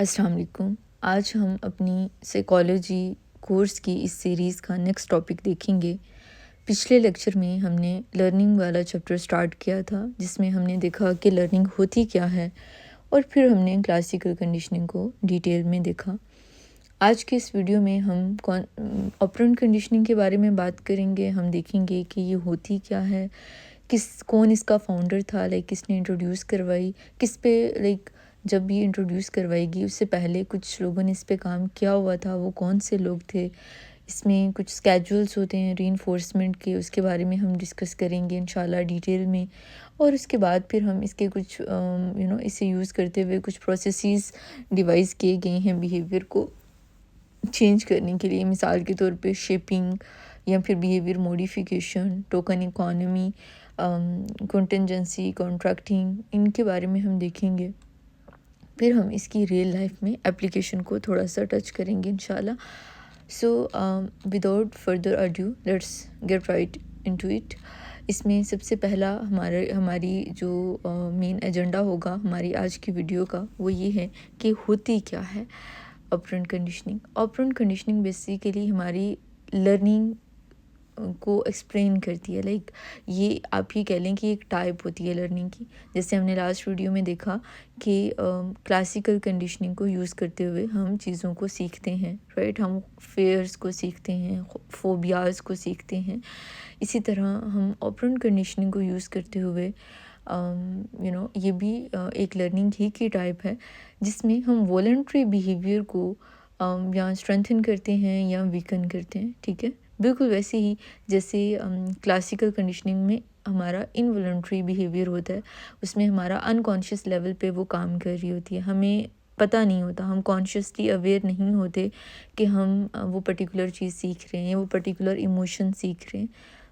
अस्सलाम वालेकुम। आज हम अपनी साइकोलॉजी कोर्स की इस सीरीज़ का नेक्स्ट टॉपिक देखेंगे। पिछले लेक्चर में हमने लर्निंग वाला चैप्टर स्टार्ट किया था, जिसमें हमने देखा कि लर्निंग होती क्या है, और फिर हमने क्लासिकल कंडीशनिंग को डिटेल में देखा। आज के इस वीडियो में हम ऑपरेंट कंडीशनिंग के बारे में बात करेंगे। हम देखेंगे कि ये होती क्या है, कौन इसका फाउंडर था, लाइक किसने इंट्रोड्यूस करवाई, किस पे लाइक जब ये इंट्रोड्यूस करवाएगी उससे पहले कुछ लोगों ने इस पे काम किया हुआ था, वो कौन से लोग थे। इसमें कुछ स्केड्यूल्स होते हैं रीइंफोर्समेंट के, उसके बारे में हम डिस्कस करेंगे इंशाल्लाह डिटेल में। और उसके बाद फिर हम इसके कुछ इसे यूज़ करते हुए कुछ प्रोसेसेस डिवाइस किए गए हैं बिहेवियर को चेंज करने के लिए। मिसाल के तौर पे शेपिंग या फिर behaviour modification, token economy, contingency, contracting, इनके बारे में हम देखेंगे। फिर हम इसकी रियल लाइफ में एप्लीकेशन को थोड़ा सा टच करेंगे इंशाल्लाह। So without further adieu let's get right into it. इसमें सबसे पहला हमारी जो मेन एजेंडा होगा हमारी आज की वीडियो का, वो ये है कि होती क्या है operant conditioning. Operant conditioning basically हमारी लर्निंग को एक्सप्लेन करती है। लाइक ये आप ये कह लें कि एक टाइप होती है लर्निंग की। जैसे हमने लास्ट वीडियो में देखा कि क्लासिकल कंडीशनिंग को यूज़ करते हुए हम चीज़ों को सीखते हैं, राइट। हम फेयर्स को सीखते हैं, फोबियाज को सीखते हैं। इसी तरह हम ऑपरेंट कंडीशनिंग को यूज़ करते हुए ये भी एक लर्निंग ही की टाइप है, जिसमें हम वॉलंटरी बिहेवियर को या स्ट्रेंथन करते हैं या वीकन करते हैं, ठीक है। बिल्कुल वैसे ही जैसे क्लासिकल कंडीशनिंग में हमारा इनवॉलंटरी बिहेवियर होता है, उसमें हमारा अनकॉन्शियस लेवल पे वो काम कर रही होती है, हमें पता नहीं होता, हम कॉन्शियसली अवेयर नहीं होते कि हम वो पर्टिकुलर चीज़ सीख रहे हैं, वो पर्टिकुलर इमोशन सीख रहे हैं।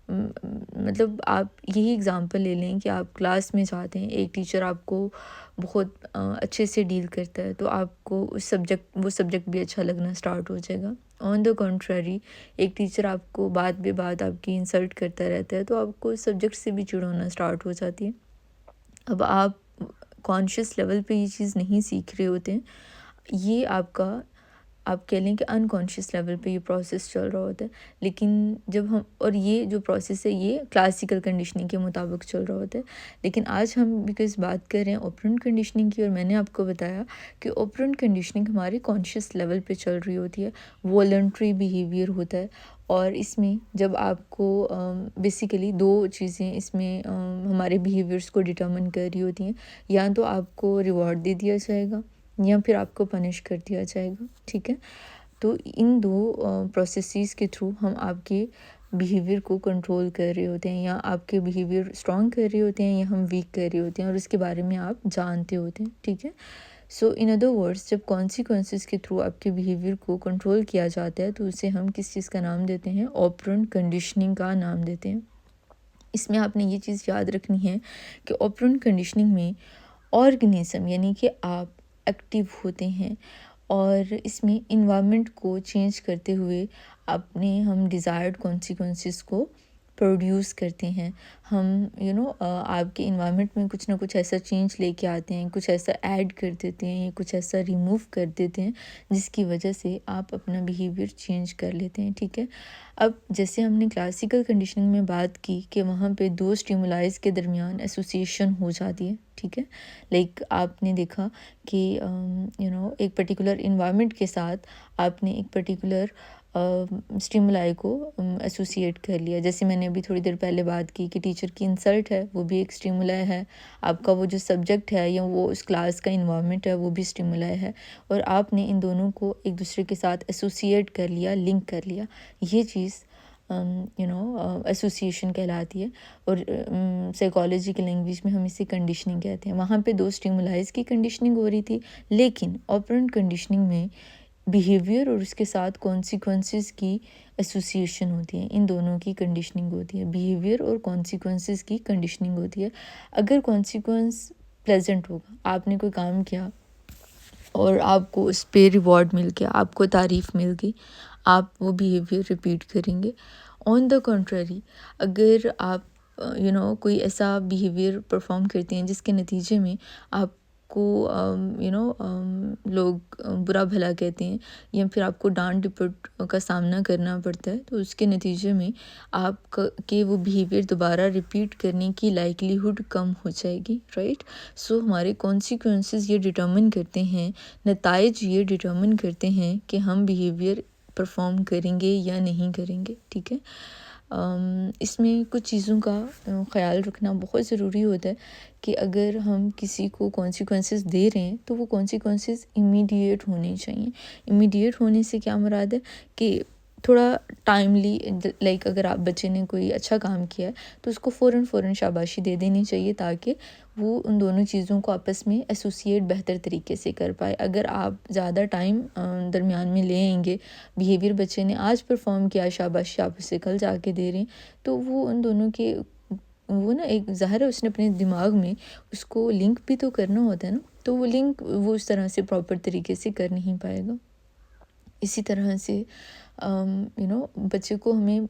मतलब आप यही एग्ज़ाम्पल ले लें कि आप क्लास में जाते हैं, एक टीचर आपको बहुत अच्छे से डील करता है, तो आपको वो सब्जेक्ट भी अच्छा लगना स्टार्ट हो जाएगा। ऑन द कॉन्ट्ररी, एक टीचर आपको बात बे बात आपकी इंसल्ट करता रहता है, तो आपको सब्जेक्ट से भी चिढ़ होना स्टार्ट हो जाती है। अब आप कॉन्शियस लेवल पे ये चीज़ नहीं सीख रहे होते हैं, ये आप कह लें कि अनकॉन्शियस लेवल पे ये प्रोसेस चल रहा होता है। लेकिन जब हम और ये जो प्रोसेस है ये क्लासिकल कंडीशनिंग के मुताबिक चल रहा होता है। लेकिन आज हम बिकॉज बात कर रहे हैं ऑपरेंट कंडीशनिंग की, और मैंने आपको बताया कि ऑपरेंट कंडीशनिंग हमारे कॉन्शियस लेवल पे चल रही होती है, वॉलंटरी बिहेवियर होता है। और इसमें जब आपको बेसिकली दो चीज़ें इसमें हमारे बिहेवियर्स को डिटर्मिन कर रही होती हैं, या तो आपको रिवॉर्ड दे दिया जाएगा या फिर आपको पनिश कर दिया जाएगा, ठीक है। तो इन दो प्रोसेसेस के थ्रू हम आपके बिहेवियर को कंट्रोल कर रहे होते हैं, या आपके बिहेवियर स्ट्रॉन्ग कर रहे होते हैं या हम वीक कर रहे होते हैं, और उसके बारे में आप जानते होते हैं, ठीक है। सो इन अदर वर्ड्स, जब कॉन्सिक्वेंसेस के थ्रू आपके बिहेवियर को कंट्रोल किया जाता है, तो उसे हम किस चीज़ का नाम देते हैं? ऑपरेंट कंडीशनिंग का नाम देते हैं। इसमें आपने ये चीज़ याद रखनी है कि ऑपरेंट कंडीशनिंग में ऑर्गेनिज्म यानी कि आप एक्टिव होते हैं, और इसमें इन्वायरमेंट को चेंज करते हुए हम डिज़ायर्ड कॉन्सिक्वेंसेस को प्रोड्यूस करते हैं। हम आपके इन्वायरमेंट में कुछ ना कुछ ऐसा चेंज लेके आते हैं, कुछ ऐसा ऐड कर देते हैं या कुछ ऐसा रिमूव कर देते हैं, जिसकी वजह से आप अपना बिहेवियर चेंज कर लेते हैं, ठीक है। अब जैसे हमने क्लासिकल कंडीशनिंग में बात की कि वहाँ पे दो स्टिमुलाइज के दरमियान एसोसिएशन हो जाती है, ठीक है। लाइक आपने देखा कि एक पर्टिकुलर इन्वायरमेंट के साथ आपने एक पर्टिकुलर स्टिमुलाई को एसोसिएट कर लिया। जैसे मैंने अभी थोड़ी देर पहले बात की कि टीचर की इंसल्ट है, वो भी एक स्टिमुलाई है। आपका वो जो सब्जेक्ट है या वो उस क्लास का इन्वायरमेंट है, वो भी स्टिमुलाई है, और आपने इन दोनों को एक दूसरे के साथ एसोसिएट कर लिया, लिंक कर लिया। ये चीज़ एसोसिएशन कहलाती है, और साइकोलॉजी की लैंग्वेज में हम इसे कंडीशनिंग कहते हैं। वहाँ पे दो स्टिमुलाइज की कंडीशनिंग हो रही थी, लेकिन ऑपरेंट कंडीशनिंग में बिहेवियर और उसके साथ कॉन्सिक्वेंसेस की एसोसिएशन होती है। इन दोनों की कंडीशनिंग होती है, बिहेवियर और कॉन्सिक्वेंसेस की कंडीशनिंग होती है। अगर कॉन्सिक्वेंस प्लेजेंट होगा, आपने कोई काम किया और आपको उस पर रिवॉर्ड मिल गया, आपको तारीफ़ मिल गई, आप वो बिहेवियर रिपीट करेंगे। ऑन द कॉन्ट्ररी, अगर आप कोई ऐसा बिहेवियर परफॉर्म करते हैं जिसके नतीजे में आपको लोग बुरा भला कहते हैं या फिर आपको डांट डिपट का सामना करना पड़ता है, तो उसके नतीजे में आप के वो बिहेवियर दोबारा रिपीट करने की लाइकलीहुड कम हो जाएगी, राइट। सो हमारे कॉन्सिक्वेंसेस ये डिटर्मिन करते हैं, नताइज ये डिटर्मिन करते हैं कि हम बिहेवियर परफॉर्म करेंगे या नहीं करेंगे, ठीक है। इसमें कुछ चीज़ों का ख़्याल रखना बहुत ज़रूरी होता है कि अगर हम किसी को कॉन्सिक्वेंसेस दे रहे हैं तो वो कॉन्सिक्वेंसेस इमीडिएट होने चाहिए। इमीडिएट होने से क्या मुराद है कि थोड़ा टाइमली, लाइक अगर आप बच्चे ने कोई अच्छा काम किया है तो उसको फ़ौरन शाबाशी दे देनी चाहिए ताकि वो उन दोनों चीज़ों को आपस में एसोसिएट बेहतर तरीके से कर पाए। अगर आप ज़्यादा टाइम दरमियान में ले आएंगे, बिहेवियर बच्चे ने आज परफॉर्म किया, शाबाशी आप उसे कल जाके दे रहे हैं, तो वो उन दोनों के वो ना एक ज़ाहिर है उसने अपने दिमाग में उसको लिंक भी तो करना होता है ना, तो वो लिंक वो उस तरह से प्रॉपर तरीके से कर नहीं पाएगा। इसी तरह से बच्चे को हमें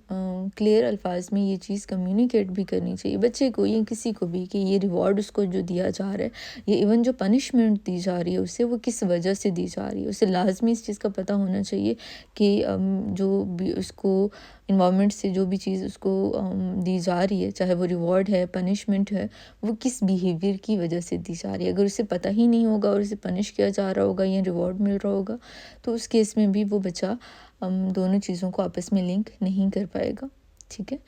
क्लियर अल्फाज में ये चीज़ कम्युनिकेट भी करनी चाहिए बच्चे को या किसी को भी कि ये रिवॉर्ड उसको जो दिया जा रहा है, ये इवन जो पनिशमेंट दी जा रही है उसे वो किस वजह से दी जा रही है। उसे लाजमी इस चीज़ का पता होना चाहिए कि जो भी उसको इन्वायरमेंट से जो भी चीज़ उसको दी जा रही है, चाहे वो रिवॉर्ड है, पनिशमेंट है, वो किस बिहेवियर की वजह से दी जा रही है। अगर उसे पता ही नहीं होगा और उसे पनिश किया जा रहा होगा या रिवॉर्ड मिल रहा होगा, तो उस केस में भी वो बच्चा दोनों चीज़ों को आपस में लिंक नहीं कर पाएगा, ठीक है।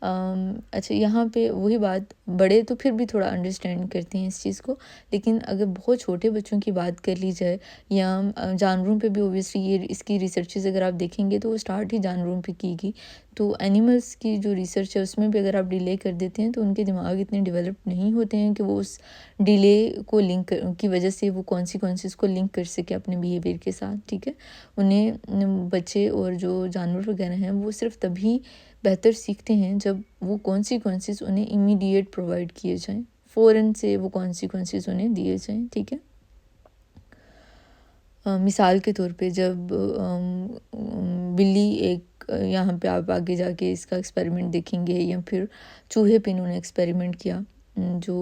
अच्छा, यहाँ पे वही बात, बड़े तो फिर भी थोड़ा अंडरस्टैंड करते हैं इस चीज़ को, लेकिन अगर बहुत छोटे बच्चों की बात कर ली जाए या जानवरों पे भी ओबियसली ये इसकी रिसर्चेस अगर आप देखेंगे तो वो स्टार्ट ही जानवरों पे की गई। तो एनिमल्स की जो रिसर्च है उसमें भी अगर आप डिले कर देते हैं तो उनके दिमाग इतने डेवलप नहीं होते हैं कि वो उस डिले को लिंक की वजह से वो कॉन्सिक्वेंसेस को लिंक कर सके अपने बिहेवियर के साथ, ठीक है। उन्हें बच्चे और जो जानवर वगैरह हैं वो सिर्फ तभी बेहतर सीखते हैं जब वो कॉन्सिक्वेंसेस उन्हें इमीडिएट प्रोवाइड किए जाएं, फ़ौरन से वो कॉन्सिक्वेंसेस उन्हें दिए जाएं, ठीक है। मिसाल के तौर पे जब बिल्ली एक यहाँ पे आप आगे जाके इसका एक्सपेरिमेंट देखेंगे, या फिर चूहे पे इन्होंने एक्सपेरिमेंट किया, जो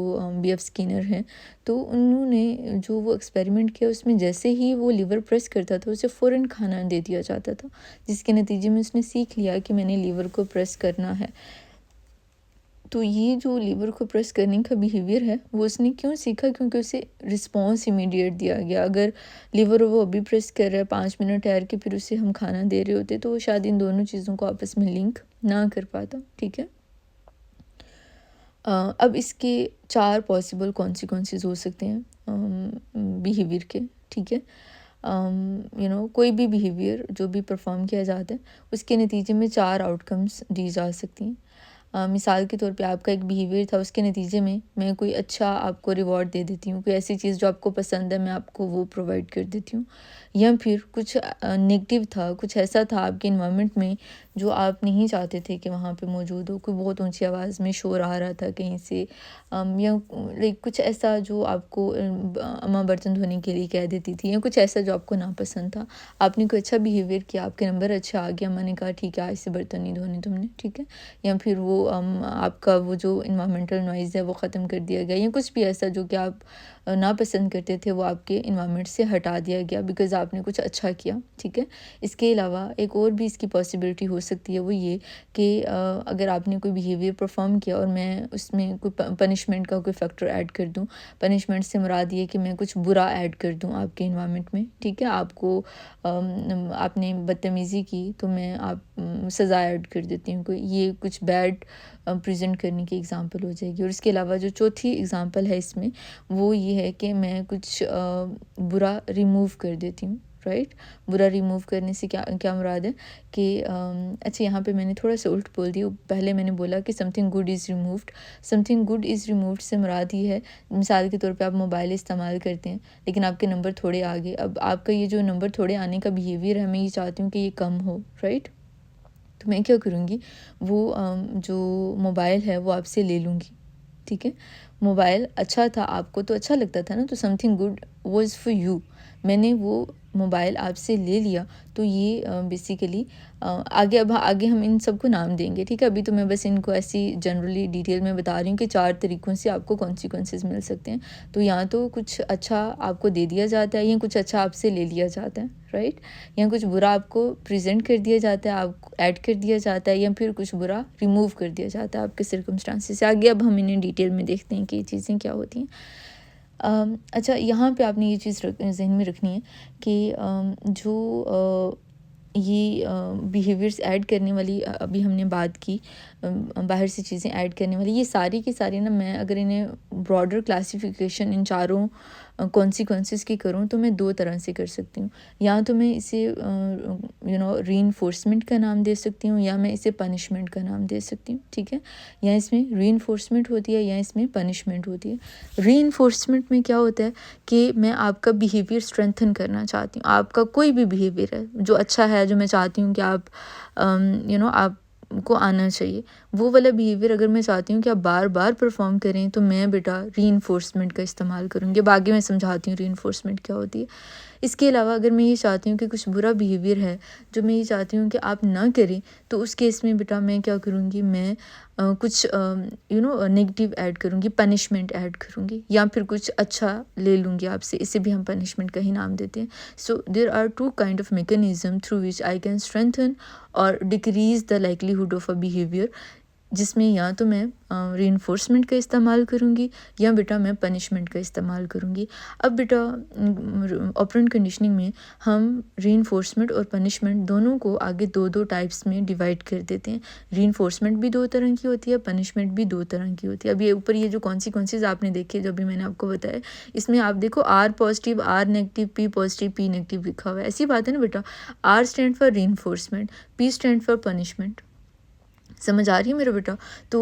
BF स्किनर हैं, तो उन्होंने जो वो एक्सपेरिमेंट किया उसमें जैसे ही वो लीवर प्रेस करता था उसे फ़ौरन खाना दे दिया जाता था, जिसके नतीजे में उसने सीख लिया कि मैंने लीवर को प्रेस करना है। तो ये जो लीवर को प्रेस करने का बिहेवियर है वो उसने क्यों सीखा, क्योंकि उसे रिस्पॉन्स इमीडिएट दिया गया। अगर लीवर वो अभी प्रेस कर रहा है, 5 मिनट ठहर के फिर उसे हम खाना दे रहे होते, तो वो शायद इन दोनों चीज़ों को आपस में लिंक ना कर पाता, ठीक है। अब इसके 4 पॉसिबल कॉन्सिक्वेंसेस हो सकते हैं बिहेवियर के, ठीक है। कोई भी बिहेवियर जो भी परफॉर्म किया जाता है उसके नतीजे में 4 आउटकम्स दी जा सकती हैं। मिसाल के तौर पे आपका एक बिहेवियर था, उसके नतीजे में मैं कोई अच्छा आपको रिवॉर्ड दे देती हूँ, कोई ऐसी चीज़ जो आपको पसंद है मैं आपको वो प्रोवाइड कर देती हूँ। या फिर कुछ नेगेटिव था, कुछ ऐसा था आपके इन्वायरमेंट में जो आप नहीं चाहते थे कि वहाँ पे मौजूद हो, कोई बहुत ऊंची आवाज़ में शोर आ रहा था कहीं से, या लाइक कुछ ऐसा जो आपको अम्मा बर्तन धोने के लिए कह देती थी, या कुछ ऐसा जो आपको नापसंद था। आपने कोई अच्छा बिहेवियर किया, आपके नंबर अच्छा आ गया, अम्मा ने कहा ठीक है आज से बर्तन नहीं धोने तुमने, ठीक है। या फिर वो आपका वो जो इन्वायरमेंटल नॉइज़ है वो ख़त्म कर दिया गया, या कुछ भी ऐसा जो कि आप नापसंद करते थे वो आपके इन्वायरमेंट से हटा दिया गया बिकॉज़ आपने कुछ अच्छा किया, ठीक है। इसके अलावा एक और भी इसकी पॉसिबिलिटी हो सकती है, वो ये कि अगर आपने कोई बिहेवियर परफॉर्म किया और मैं उसमें कोई पनिशमेंट का कोई फैक्टर ऐड कर दूं, पनिशमेंट से मुराद ये कि मैं कुछ बुरा ऐड कर दूं आपके इन्वायरमेंट में, ठीक है। आपको आपने बदतमीज़ी की तो मैं आप सज़ा ऐड कर देती हूँ, कोई ये कुछ बैड प्रेजेंट करने की एग्ज़ाम्पल हो जाएगी। और इसके अलावा जो चौथी एग्ज़ाम्पल है इसमें वो ये है कि मैं कुछ बुरा रिमूव कर देती हूँ, राइट। बुरा रिमूव करने से क्या क्या मुराद है कि अच्छा, यहाँ पे मैंने थोड़ा सा उल्ट बोल दिया। पहले मैंने बोला कि something good is removed, something good is removed से मुराद ये है, मिसाल के तौर पे आप मोबाइल इस्तेमाल करते हैं लेकिन आपके नंबर थोड़े आ गए। अब आपका ये जो नंबर थोड़े आने का बिहेवियर है, मैं ये चाहती हूँ कि ये कम हो, राइट। तो मैं क्या करूँगी, वो जो मोबाइल है वो आपसे ले लूँगी, ठीक है। मोबाइल अच्छा था, आपको तो अच्छा लगता था ना, तो something good was for you, मैंने वो मोबाइल आपसे ले लिया, तो ये बेसिकली आगे हम इन सबको नाम देंगे, ठीक है। अभी तो मैं बस इनको ऐसी जनरली डिटेल में बता रही हूँ कि 4 तरीक़ों से आपको कॉन्सिक्वेंसेस मिल सकते हैं। तो या तो कुछ अच्छा आपको दे दिया जाता है या कुछ अच्छा आपसे ले लिया जाता है, राइट, या कुछ बुरा आपको प्रेजेंट कर दिया जाता है, आपको ऐड कर दिया जाता है, या फिर कुछ बुरा रिमूव कर दिया जाता है आपके सर्कमस्टांसेस से। आगे अब हम इन्हें डिटेल में देखते हैं कि ये चीज़ें क्या होती हैं। अच्छा, यहाँ पे आपने ये चीज़ जहन में रखनी है कि जो ये बिहेवियर्स ऐड करने वाली अभी हमने बात की, बाहर से चीज़ें ऐड करने वाली, ये सारी की सारी ना, मैं अगर इन्हें ब्रॉडर क्लासिफिकेशन इन चारों कॉन्सिक्वेंसेस की करूँ तो मैं 2 तरह से कर सकती हूँ। या तो मैं इसे रीइंफोर्समेंट का नाम दे सकती हूँ, या मैं इसे पनिशमेंट का नाम दे सकती हूँ, ठीक है। या इसमें रीइंफोर्समेंट होती है या इसमें पनिशमेंट होती है। रीइंफोर्समेंट में क्या होता है कि मैं आपका बिहेवियर स्ट्रेंथन करना चाहती हूँ, आपका कोई भी बिहेवियर है जो अच्छा है, जो मैं चाहती हूँ कि आप आपको आना चाहिए, वो वाला बिहेवियर अगर मैं चाहती हूँ कि आप बार बार परफॉर्म करें, तो मैं बेटा रीइंफोर्समेंट का इस्तेमाल करूँगी। अब आगे मैं समझाती हूँ रीइंफोर्समेंट क्या होती है। इसके अलावा अगर मैं ये चाहती हूँ कि कुछ बुरा बिहेवियर है जो मैं ये चाहती हूँ कि आप ना करें, तो उस केस में बेटा मैं क्या करूँगी, मैं कुछ नेगेटिव ऐड करूँगी, पनिशमेंट ऐड करूँगी, या फिर कुछ अच्छा ले लूँगी आपसे, इसे भी हम पनिशमेंट का ही नाम देते हैं। So there are 2 kind of mechanism through which I can strengthen और decrease the likelihood of a behaviour, जिसमें या तो मैं रीइंफोर्समेंट का इस्तेमाल करूँगी या बेटा मैं पनिशमेंट का इस्तेमाल करूँगी। अब बेटा ऑपरेंट कंडीशनिंग में हम रीइंफोर्समेंट और पनिशमेंट दोनों को आगे 2-2 टाइप्स में डिवाइड कर देते हैं। रीइंफोर्समेंट भी 2 तरह की होती है, पनिशमेंट भी 2 तरह की होती है। अब ये ऊपर ये जो कॉन्सिक्वेंसेज आपने देखे, जो भी मैंने आपको बताया, इसमें आप देखो R positive, R negative, P positive, P negative लिखा हुआ है। ऐसी बात है ना बेटा, R stand for reinforcement, P stand for punishment. समझ आ रही है मेरा बेटा? तो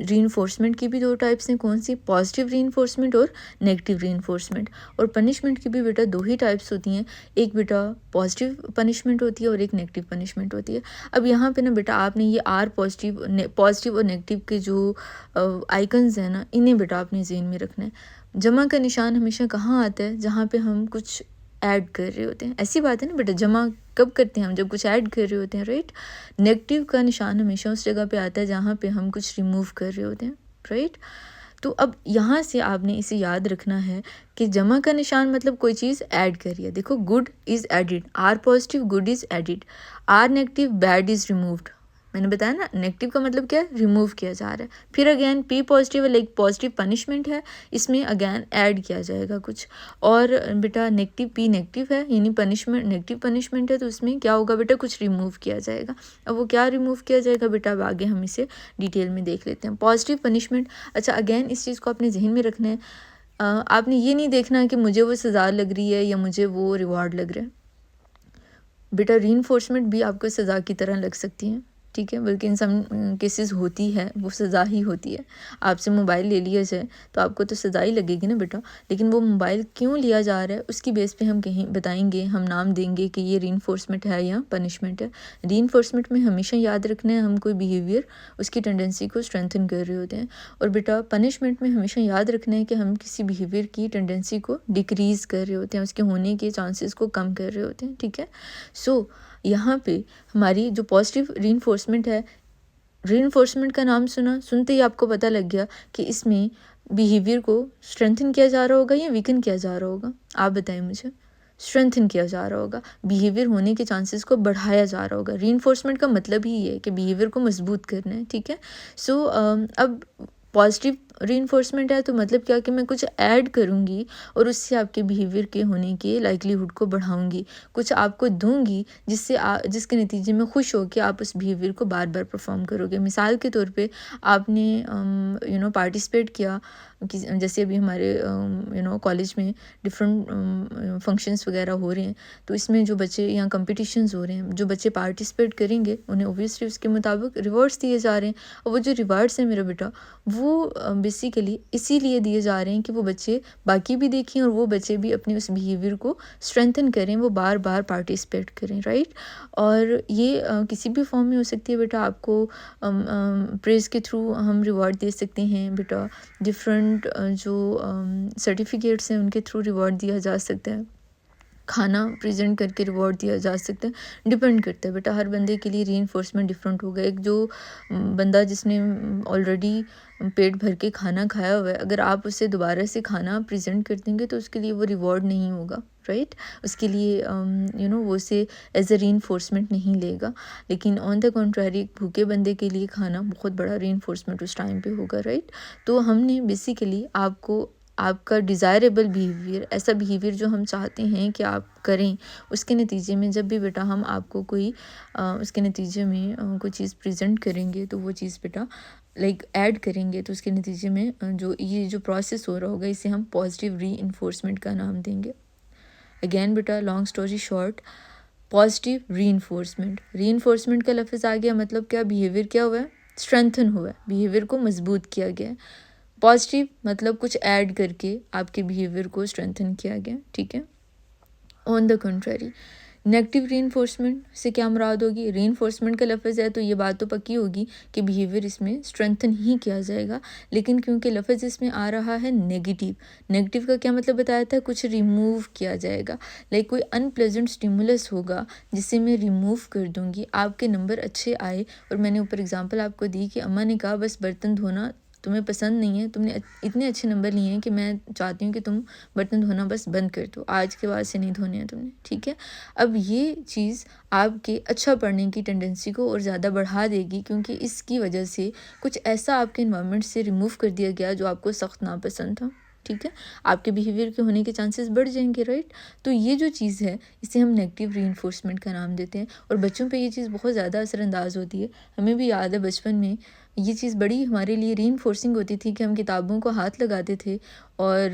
रीइंफोर्समेंट की भी 2 टाइप्स हैं, कौन सी, पॉजिटिव रीइंफोर्समेंट और नेगेटिव रीइंफोर्समेंट। और पनिशमेंट की भी बेटा 2 ही टाइप्स होती हैं, एक बेटा पॉजिटिव पनिशमेंट होती है और एक नेगेटिव पनिशमेंट होती है। अब यहाँ पे ना बेटा आपने ये आर पॉजिटिव और नेगेटिव के जो आइकन्स हैं ना, इन्हें बेटा आपने ज़हन में रखना है। जमा का निशान हमेशा कहाँ आता है, जहाँ पे हम कुछ ऐड कर रहे होते हैं। ऐसी बात है ना बेटा, जमा कब करते हैं हम, जब कुछ ऐड कर रहे होते हैं, राइट। नेगेटिव का निशान हमेशा उस जगह पे आता है जहाँ पे हम कुछ रिमूव कर रहे होते हैं, राइट। तो अब यहाँ से आपने इसे याद रखना है कि जमा का निशान मतलब कोई चीज़ ऐड करिए। देखो, good is added, or positive good is added, or negative bad is removed. मैंने बताया ना, नेगेटिव का मतलब क्या है, रिमूव किया जा रहा है। फिर again P positive like positive punishment है, इसमें अगेन ऐड किया जाएगा कुछ। और बेटा नेगेटिव पी नेगेटिव है, यानी पनिशमेंट नेगेटिव पनिशमेंट है, तो उसमें क्या होगा बेटा, कुछ रिमूव किया जाएगा। अब वो क्या रिमूव किया जाएगा बेटा, अब आगे हम इसे डिटेल में देख लेते हैं। पॉजिटिव पनिशमेंट, अच्छा अगेन इस चीज़ को अपने जहन में रखना है। आपने ये नहीं देखना कि मुझे वो सज़ा लग रही है या मुझे वो रिवॉर्ड लग रहा है। बेटा रीइंफोर्समेंट भी आपको सज़ा की तरह लग सकती है, ठीक है, बल्कि इन सम केसेस होती है, वो सज़ा ही होती है। आपसे मोबाइल ले लिया जाए तो आपको तो सज़ा ही लगेगी ना बेटा, लेकिन वो मोबाइल क्यों लिया जा रहा है उसकी बेस पे हम कहीं बताएंगे, हम नाम देंगे कि ये रीइंफोर्समेंट है या पनिशमेंट है। रीइंफोर्समेंट में हमेशा याद रखना है, हम कोई बिहेवियर उसकी टेंडेंसी को स्ट्रेंथन कर रहे होते हैं। और बेटा पनिशमेंट में हमेशा याद रखना है कि हम किसी बिहेवियर की टेंडेंसी को डिक्रीज़ कर रहे होते हैं, उसके होने के चांसेस को कम कर रहे होते हैं, ठीक है। सो यहाँ पे हमारी जो पॉजिटिव रीइंफोर्समेंट है, रीइंफोर्समेंट का नाम सुनते ही आपको पता लग गया कि इसमें बिहेवियर को स्ट्रेंथन किया जा रहा होगा या वीकन किया जा रहा होगा। आप बताएं मुझे, स्ट्रेंथन किया जा रहा होगा, बिहेवियर होने के चांसेस को बढ़ाया जा रहा होगा। रीइंफोर्समेंट का मतलब ही है कि बिहेवियर को मजबूत करना है, ठीक है। सो अब पॉजिटिव रीइंफोर्समेंट है तो मतलब क्या कि मैं कुछ ऐड करूँगी और उससे आपके बिहेवियर के होने के लाइकलीहुड को बढ़ाऊँगी, कुछ आपको दूँगी जिससे जिसके नतीजे में खुश हो कि आप उस बिहेवियर को बार बार परफॉर्म करोगे। मिसाल के तौर पे आपने पार्टिसिपेट किया कि जैसे अभी हमारे कॉलेज में डिफरेंट फंक्शंस वगैरह हो रहे हैं, तो इसमें जो बच्चे या कंपटीशंस हो रहे हैं, जो बच्चे पार्टिसिपेट करेंगे उन्हें ओबियसली उसके मुताबिक रिवॉर्ड्स दिए जा रहे हैं। और वो जो रिवार्ड्स हैं मेरा बेटा, वो बेसिकली इसीलिए दिए जा रहे हैं कि वो बच्चे बाकी भी देखें और वो बच्चे भी अपने उस बिहेवियर को स्ट्रेंथन करें, वो बार बार पार्टिसिपेट करें, राइट। और ये किसी भी फॉर्म में हो सकती है बेटा। आपको प्रेज़ के थ्रू हम रिवॉर्ड दे सकते हैं बेटा, डिफरेंट जो सर्टिफिकेट्स हैं उनके थ्रू रिवॉर्ड दिया जा सकता है, खाना प्रेजेंट करके रिवॉर्ड दिया जा सकता है। डिपेंड करता है बेटा, हर बंदे के लिए रीइंफोर्समेंट डिफरेंट होगा। एक जो बंदा जिसने ऑलरेडी पेट भर के खाना खाया हुआ है, अगर आप उसे दोबारा से खाना प्रेजेंट कर देंगे तो उसके लिए वो रिवॉर्ड नहीं होगा, राइट। उसके लिए वो उसे एज अ रीइंफोर्समेंट नहीं लेगा। लेकिन ऑन द कॉन्ट्रारी एक भूखे बंदे के लिए खाना बहुत बड़ा रीइंफोर्समेंट उस टाइम पे होगा, राइट। तो हमने बेसिकली आपको आपका डिज़ायरेबल बिहेवियर, ऐसा बिहेवियर जो हम चाहते हैं कि आप करें, उसके नतीजे में जब भी बेटा हम आपको कोई उसके नतीजे में कोई चीज़ प्रेजेंट करेंगे तो वो चीज़ बेटा ऐड करेंगे, तो उसके नतीजे में जो प्रोसेस हो रहा होगा इसे हम पॉजिटिव रीइंफोर्समेंट का नाम देंगे। अगेन बेटा, long story short, positive reinforcement का लफ्ज़ आ गया, मतलब क्या, बिहेवियर क्या हुआ है, स्ट्रेंथन हुआ है, बिहेवियर को मजबूत किया गया है। पॉजिटिव मतलब कुछ ऐड करके आपके बिहेवियर को स्ट्रेंथन किया गया, ठीक है। On the country, negative reinforcement से क्या मुराद होगी, रीइंफोर्समेंट का लफ्ज़ है तो ये बात तो पक्की होगी कि बिहेवियर इसमें स्ट्रेंथन ही किया जाएगा। लेकिन क्योंकि लफ्ज़ इसमें आ रहा है नेगेटिव का क्या मतलब बताया था, कुछ रिमूव किया जाएगा। कोई अनप्लेजेंट स्टिमुलस होगा जिसे मैं रिमूव कर दूंगी, आपके नंबर अच्छे आए। और मैंने ऊपर एग्जांपल आपको दी कि अम्मा ने कहा बस बर्तन धोना तुम्हें पसंद नहीं है, तुमने इतने अच्छे नंबर लिए हैं कि मैं चाहती हूँ कि तुम बर्तन धोना बस बंद कर दो, आज के बाद से नहीं धोने हैं तुमने, ठीक है। अब ये चीज़ आपके अच्छा पढ़ने की टेंडेंसी को और ज़्यादा बढ़ा देगी, क्योंकि इसकी वजह से कुछ ऐसा आपके इन्वायरमेंट से रिमूव कर दिया गया जो आपको सख्त नापसंद था, ठीक है। आपके बिहेवियर के होने के चांसेस बढ़ जाएंगे, राइट। तो ये जो चीज़ है इसे हम नेगेटिव रीइंफोर्समेंट का नाम देते हैं। और बच्चों पे ये चीज़ बहुत ज़्यादा असरअंदाज होती है। हमें भी याद है बचपन में ये चीज़ बड़ी हमारे लिए रीइंफोर्सिंग होती थी कि हम किताबों को हाथ लगाते थे और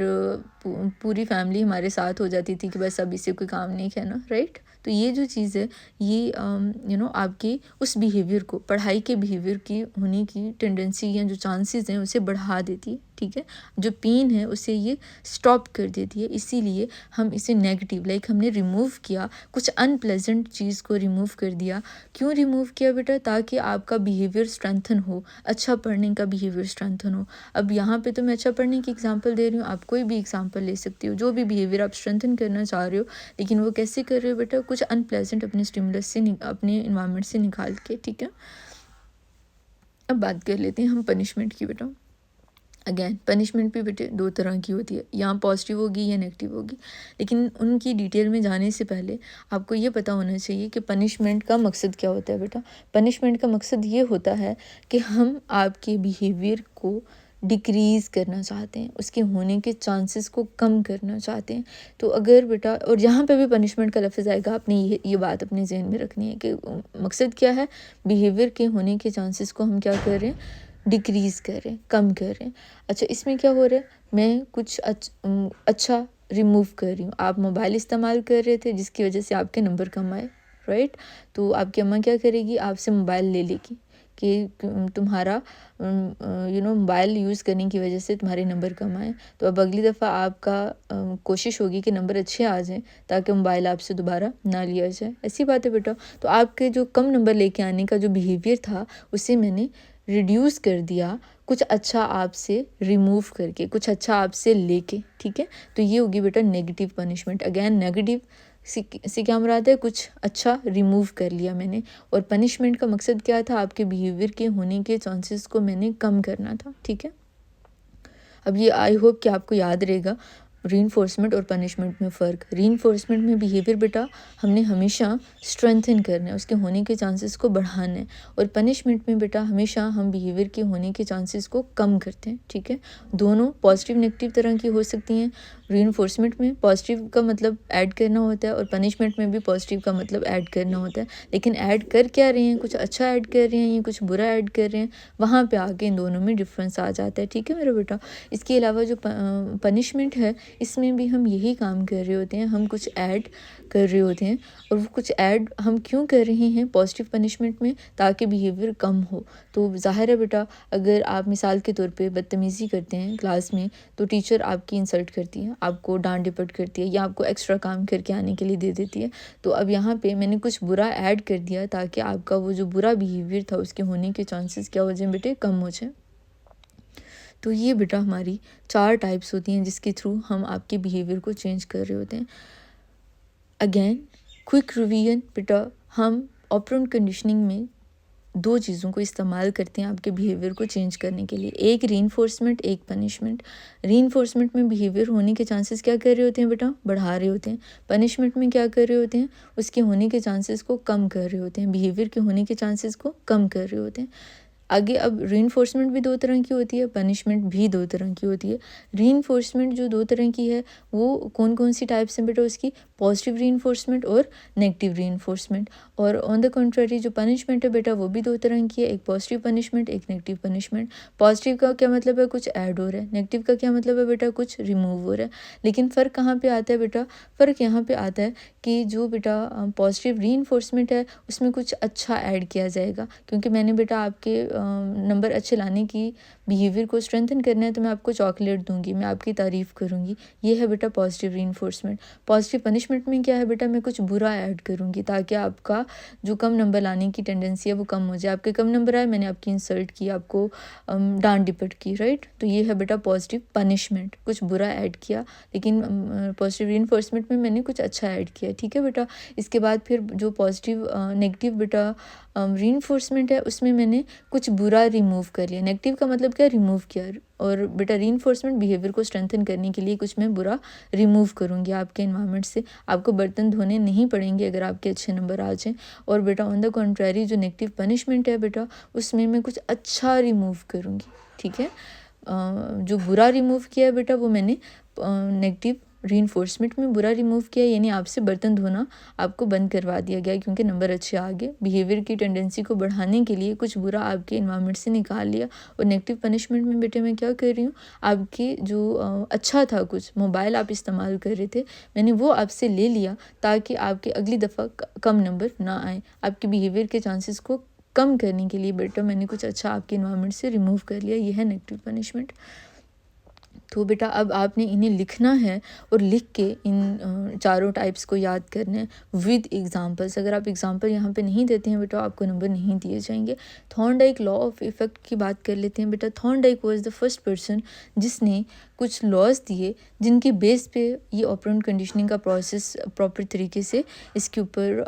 पूरी फैमिली हमारे साथ हो जाती थी कि बस अब इसे कोई काम नहीं करना, राइट। तो ये जो चीज़ है ये आपके उस बिहेवियर को, पढ़ाई के बिहेवियर की होने की टेंडेंसी या जो चांसेस हैं उसे बढ़ा देती है, ठीक है। जो पेन है उसे ये स्टॉप कर देती है। इसीलिए हम इसे नेगेटिव, हमने रिमूव किया, कुछ अनप्लेजेंट चीज़ को रिमूव कर दिया। क्यों रिमूव किया बेटा, ताकि आपका बिहेवियर स्ट्रेंथन हो, अच्छा पढ़ने का बिहेवियर स्ट्रेंथन हो। अब यहाँ पे तो मैं अच्छा पढ़ने की एग्जांपल दे रही हूँ, आप कोई भी एग्जांपल ले सकती हो, जो भी बिहेवियर आप स्ट्रेंथन करना चाह रहे हो। लेकिन वो कैसे कर रहे हो बेटा, कुछ अनप्लेजेंट अपने स्टिमुलस से अपने इन्वायरमेंट से निकाल के, ठीक है। अब बात कर लेते हैं हम पनिशमेंट की बेटा। अगेन पनिशमेंट भी बेटे दो तरह की होती है, यहाँ पॉजिटिव होगी या नेगेटिव होगी। लेकिन उनकी डिटेल में जाने से पहले आपको ये पता होना चाहिए कि पनिशमेंट का मकसद क्या होता है बेटा। पनिशमेंट का मकसद ये होता है कि हम आपके बिहेवियर को डिक्रीज़ करना चाहते हैं, उसके होने के चांसेस को कम करना चाहते हैं। तो अगर बेटा, और यहाँ पे भी पनिशमेंट का लफ्ज़ आएगा, आपने ये बात अपने जहन में रखनी है कि मकसद क्या है, बिहेवियर के होने के चांसेस को हम क्या कर रहे हैं, डिक्रीज़ कर रहे हैं, कम कर रहे हैं। अच्छा, इसमें क्या हो रहा है, मैं कुछ अच्छा रिमूव कर रही हूँ। आप मोबाइल इस्तेमाल कर रहे थे जिसकी वजह से आपके नंबर कम आए, राइट। तो आपकी अम्मा क्या करेगी, आपसे मोबाइल ले लेगी कि तुम्हारा मोबाइल यूज़ करने की वजह से तुम्हारे नंबर कम आए। तो अब अगली दफ़ा आपका कोशिश होगी कि नंबर अच्छे आ जाएं ताकि मोबाइल आपसे दोबारा ना लिया जाए। ऐसी बात है बेटा। तो आपके जो कम नंबर लेके आने का जो बिहेवियर था उसे मैंने रिड्यूस कर दिया, कुछ अच्छा आपसे रिमूव करके, कुछ अच्छा आपसे लेके, ठीक है। तो ये होगी बेटा नेगेटिव पनिशमेंट। अगेन नेगेटिव से क्या मुराद है, कुछ अच्छा रिमूव कर लिया मैंने। और पनिशमेंट का मकसद क्या था, आपके बिहेवियर के होने के चांसेस को मैंने कम करना था, ठीक है। अब ये आई होप कि आपको याद रहेगा रीइंफोर्समेंट और पनिशमेंट में फ़र्क। रीइंफोर्समेंट में बिहेवियर बेटा हमने हमेशा स्ट्रेंथन करना है, उसके होने के चांसेस को बढ़ाना है। और पनिशमेंट में बेटा हमेशा हम बिहेवियर के होने के चांसेस को कम करते हैं, ठीक है। दोनों पॉजिटिव नेगेटिव तरह की हो सकती हैं। रीइंफोर्समेंट में पॉजिटिव का मतलब ऐड करना होता है और पनिशमेंट में भी पॉजिटिव का मतलब ऐड करना होता है। लेकिन ऐड कर क्या रहे हैं, कुछ अच्छा ऐड कर रहे हैं या कुछ बुरा ऐड कर रहे हैं, वहाँ पे आके इन दोनों में डिफरेंस आ जाता है, ठीक है मेरा बेटा। इसके अलावा जो पनिशमेंट है इसमें भी हम यही काम कर रहे होते हैं, हम कुछ ऐड कर रहे होते हैं। और वो कुछ ऐड हम क्यों कर रहे हैं पॉजिटिव पनिशमेंट में, ताकि बिहेवियर कम हो। तो ज़ाहिर है बेटा, अगर आप मिसाल के तौर पे बदतमीज़ी करते हैं क्लास में, तो टीचर आपकी इंसल्ट करती है, आपको डांट डिपट करती है, या आपको एक्स्ट्रा काम करके आने के लिए दे देती है। तो अब यहाँ पे मैंने कुछ बुरा ऐड कर दिया ताकि आपका वो जो बुरा बिहेवियर था उसके होने के चांसेस क्या हो जाए बेटे, कम हो जाए। तो ये बेटा हमारी 4 टाइप्स होती हैं जिसके थ्रू हम आपके बिहेवियर को चेंज कर रहे होते हैं। अगेन क्विक रिवीजन बेटा, हम ऑपरेंट कंडीशनिंग में 2 चीज़ों को इस्तेमाल करते हैं आपके बिहेवियर को चेंज करने के लिए, एक रीइंफोर्समेंट, एक पनिशमेंट। रीइंफोर्समेंट में बिहेवियर होने के चांसेस क्या कर रहे होते हैं बेटा, बढ़ा रहे होते हैं। पनिशमेंट में क्या कर रहे होते हैं, उसके होने के चांसेस को कम कर रहे होते हैं, बिहेवियर के होने के चांसेस को कम कर रहे होते हैं। आगे अब रीइंफोर्समेंट भी 2 तरह की होती है, पनिशमेंट भी 2 तरह की होती है। रीइंफोर्समेंट जो 2 तरह की है वो कौन कौन सी टाइप्स हैं बेटा उसकी, पॉजिटिव रीइंफोर्समेंट और नेगेटिव रीइंफोर्समेंट। और ऑन द कंट्री जो पनिशमेंट है बेटा वो भी 2 तरह की है, एक पॉजिटिव पनिशमेंट, एक नेगेटिव पनिशमेंट। पॉजिटिव का क्या मतलब है, कुछ ऐड हो रहा है, नेगेटिव का क्या मतलब है बेटा, कुछ रिमूव हो रहा है। लेकिन फ़र्क कहाँ पे आता है बेटा, फ़र्क यहाँ पे आता है कि जो बेटा पॉजिटिव रीइंफोर्समेंट है उसमें कुछ अच्छा ऐड किया जाएगा, क्योंकि मैंने बेटा आपके नंबर अच्छे लाने की, बिहेवियर को स्ट्रेंथन करना है, तो मैं आपको चॉकलेट दूंगी, मैं आपकी तारीफ़ करूंगी। ये है बेटा पॉजिटिव रीइंफोर्समेंट। पॉजिटिव पनिशमेंट में क्या है बेटा, मैं कुछ बुरा ऐड करूंगी ताकि आपका जो कम नंबर लाने की टेंडेंसी है वो कम हो जाए। आपके कम नंबर आए, मैंने आपकी इंसल्ट की, आपको डांट डिपट की, राइट। तो ये है बेटा पॉजिटिव पनिशमेंट, कुछ बुरा ऐड किया, लेकिन पॉजिटिव रीइंफोर्समेंट में मैंने कुछ अच्छा ऐड किया, ठीक है बेटा। इसके बाद फिर जो पॉजिटिव नेगेटिव बेटा रीइंफोर्समेंट है उसमें मैंने कुछ बुरा रिमूव कर लिया। नेगेटिव का मतलब क्या, रिमूव किया। और बेटा रीइंफोर्समेंट बिहेवियर को स्ट्रेंथन करने के लिए कुछ मैं बुरा रिमूव करूँगी आपके इन्वायरमेंट से। आपको बर्तन धोने नहीं पड़ेंगे अगर आपके अच्छे नंबर आ जाएँ। और बेटा ऑन द कॉन्ट्रेरी जो नेगेटिव पनिशमेंट है बेटा, उसमें मैं कुछ अच्छा रिमूव करूँगी, ठीक है। जो बुरा रिमूव किया है बेटा वो मैंने नेगेटिव रीइंफोर्समेंट में बुरा रिमूव किया, यानी आपसे बर्तन धोना आपको बंद करवा दिया गया क्योंकि नंबर अच्छे आ गए। बिहेवियर की टेंडेंसी को बढ़ाने के लिए कुछ बुरा आपके इन्वायरमेंट से निकाल लिया। और नेगेटिव पनिशमेंट में बेटे मैं क्या कर रही हूँ, आपके जो अच्छा था, कुछ मोबाइल आप इस्तेमाल कर रहे थे, मैंने वो आपसे ले लिया ताकि आपके अगली दफ़ा कम नंबर ना आए। आपके बिहेवियर के चांसेस को कम करने के लिए बेटा मैंने कुछ अच्छा आपके इन्वायरमेंट से रिमूव कर लिया। ये है नेगेटिव पनिशमेंट। तो बेटा अब आपने इन्हें लिखना है और लिख के इन चारों टाइप्स को याद करना है विद एग्जांपल्स। अगर आप एग्जांपल यहाँ पे नहीं देते हैं बेटा, आपको नंबर नहीं दिए जाएंगे। थॉर्नडाइक लॉ ऑफ इफ़ेक्ट की बात कर लेते हैं बेटा। Thorndike was the first person जिसने कुछ लॉज दिए जिनके बेस पे ये ऑपरेंट कंडीशनिंग का प्रोसेस प्रॉपर तरीके से इसके ऊपर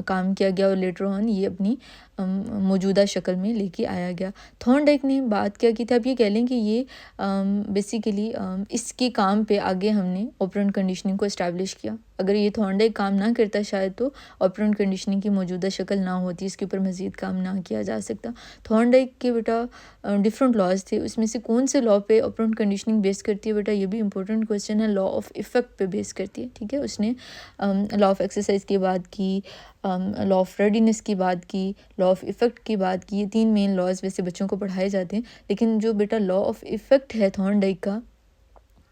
काम किया गया और लेटर ऑन ये अपनी मौजूदा शक्ल में लेके आया गया। थॉर्नडाइक ने बात क्या की थी, आप ये कह लें कि ये बेसिकली इसके काम पे आगे हमने ऑपरेंट कंडीशनिंग को इस्टेब्लिश किया। अगर ये थॉर्नडाइक काम ना करता शायद तो ऑपरेंट कंडीशनिंग की मौजूदा शक्ल ना होती, इसके ऊपर मज़ीद काम ना किया जा सकता। थॉर्नडाइक के बेटा डिफरेंट लॉज थे, उसमें से कौन से लॉ पे ऑपरेंट कंडीशनिंग बेस करती है बेटा, ये भी इंपॉर्टेंट क्वेश्चन है। लॉ ऑफ इफ़ेक्ट पे बेस करती है, ठीक है। उसने लॉ ऑफ एक्सरसाइज की बात की, लॉ ऑफ रेडीनेस की बात की, लॉ ऑफ इफ़ेक्ट की बात की। ये 3 मेन लॉज वैसे बच्चों को पढ़ाए जाते हैं, लेकिन जो बेटा लॉ ऑफ इफ़ेक्ट है थॉर्नडाइक का,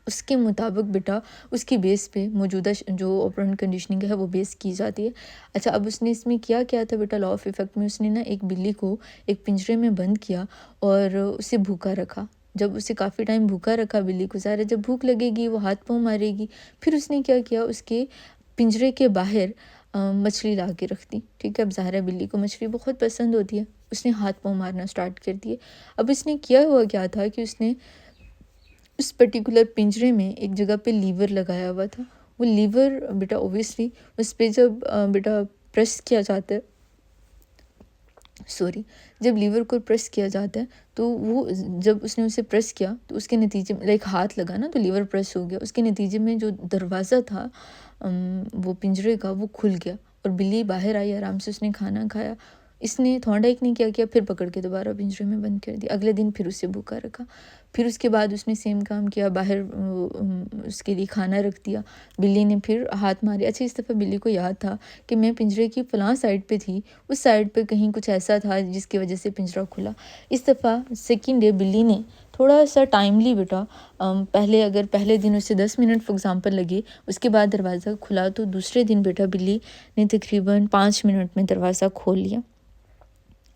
उसके मुताबिक बेटा उसकी बेस पे मौजूदा जो ऑपरेंट कंडीशनिंग है वो बेस की जाती है। अच्छा, अब उसने इसमें क्या किया था बेटा, लॉ ऑफ इफ़ेक्ट में उसने ना एक बिल्ली को एक पिंजरे में बंद किया और उसे भूखा रखा। जब उसे काफ़ी टाइम भूखा रखा बिल्ली को, ज़ाहिर है जब भूख लगेगी वो हाथ पाँव मारेगी। फिर उसने क्या किया, उसके पिंजरे के बाहर मछली ला के रख दी, ठीक है। अब ज़ाहिर है बिल्ली को मछली बहुत पसंद होती है, उसने हाथ पाँव मारना स्टार्ट कर दिए। अब इसने किया हुआ क्या था कि उसने उस पर्टिकुलर पिंजरे में एक जगह पे लीवर लगाया हुआ था। वो लीवर बेटा ओबियसली उस पर जब बेटा प्रेस किया जाता है, जब लीवर को प्रेस किया जाता है तो वो जब उसने उसे प्रेस किया तो उसके नतीजे में लाइक हाथ लगा ना तो लीवर प्रेस हो गया। उसके नतीजे में जो दरवाज़ा था वो पिंजरे का वो खुल गया और बिल्ली बाहर आई, आराम से उसने खाना खाया। इसने थॉर्नडाइक ने क्या किया, फिर पकड़ के दोबारा पिंजरे में बंद कर दिया। अगले दिन फिर उसे भूखा रखा। फिर उसके बाद उसने सेम काम किया, बाहर उसके लिए खाना रख दिया। बिल्ली ने फिर हाथ मारे। अच्छा, इस दफ़ा बिल्ली को याद था कि मैं पिंजरे की फ़लाँ साइड पे थी, उस साइड पे कहीं कुछ ऐसा था जिसकी वजह से पिंजरा खुला। इस दफ़ा सेकंड डे बिल्ली ने थोड़ा सा टाइमली बेटा पहले अगर पहले दिन उसे 10 मिनट फॉर एग्ज़ाम्पल लगे, उसके बाद दरवाज़ा खुला, तो दूसरे दिन बेटा बिल्ली ने तकरीबन 5 मिनट में दरवाज़ा खोल लिया।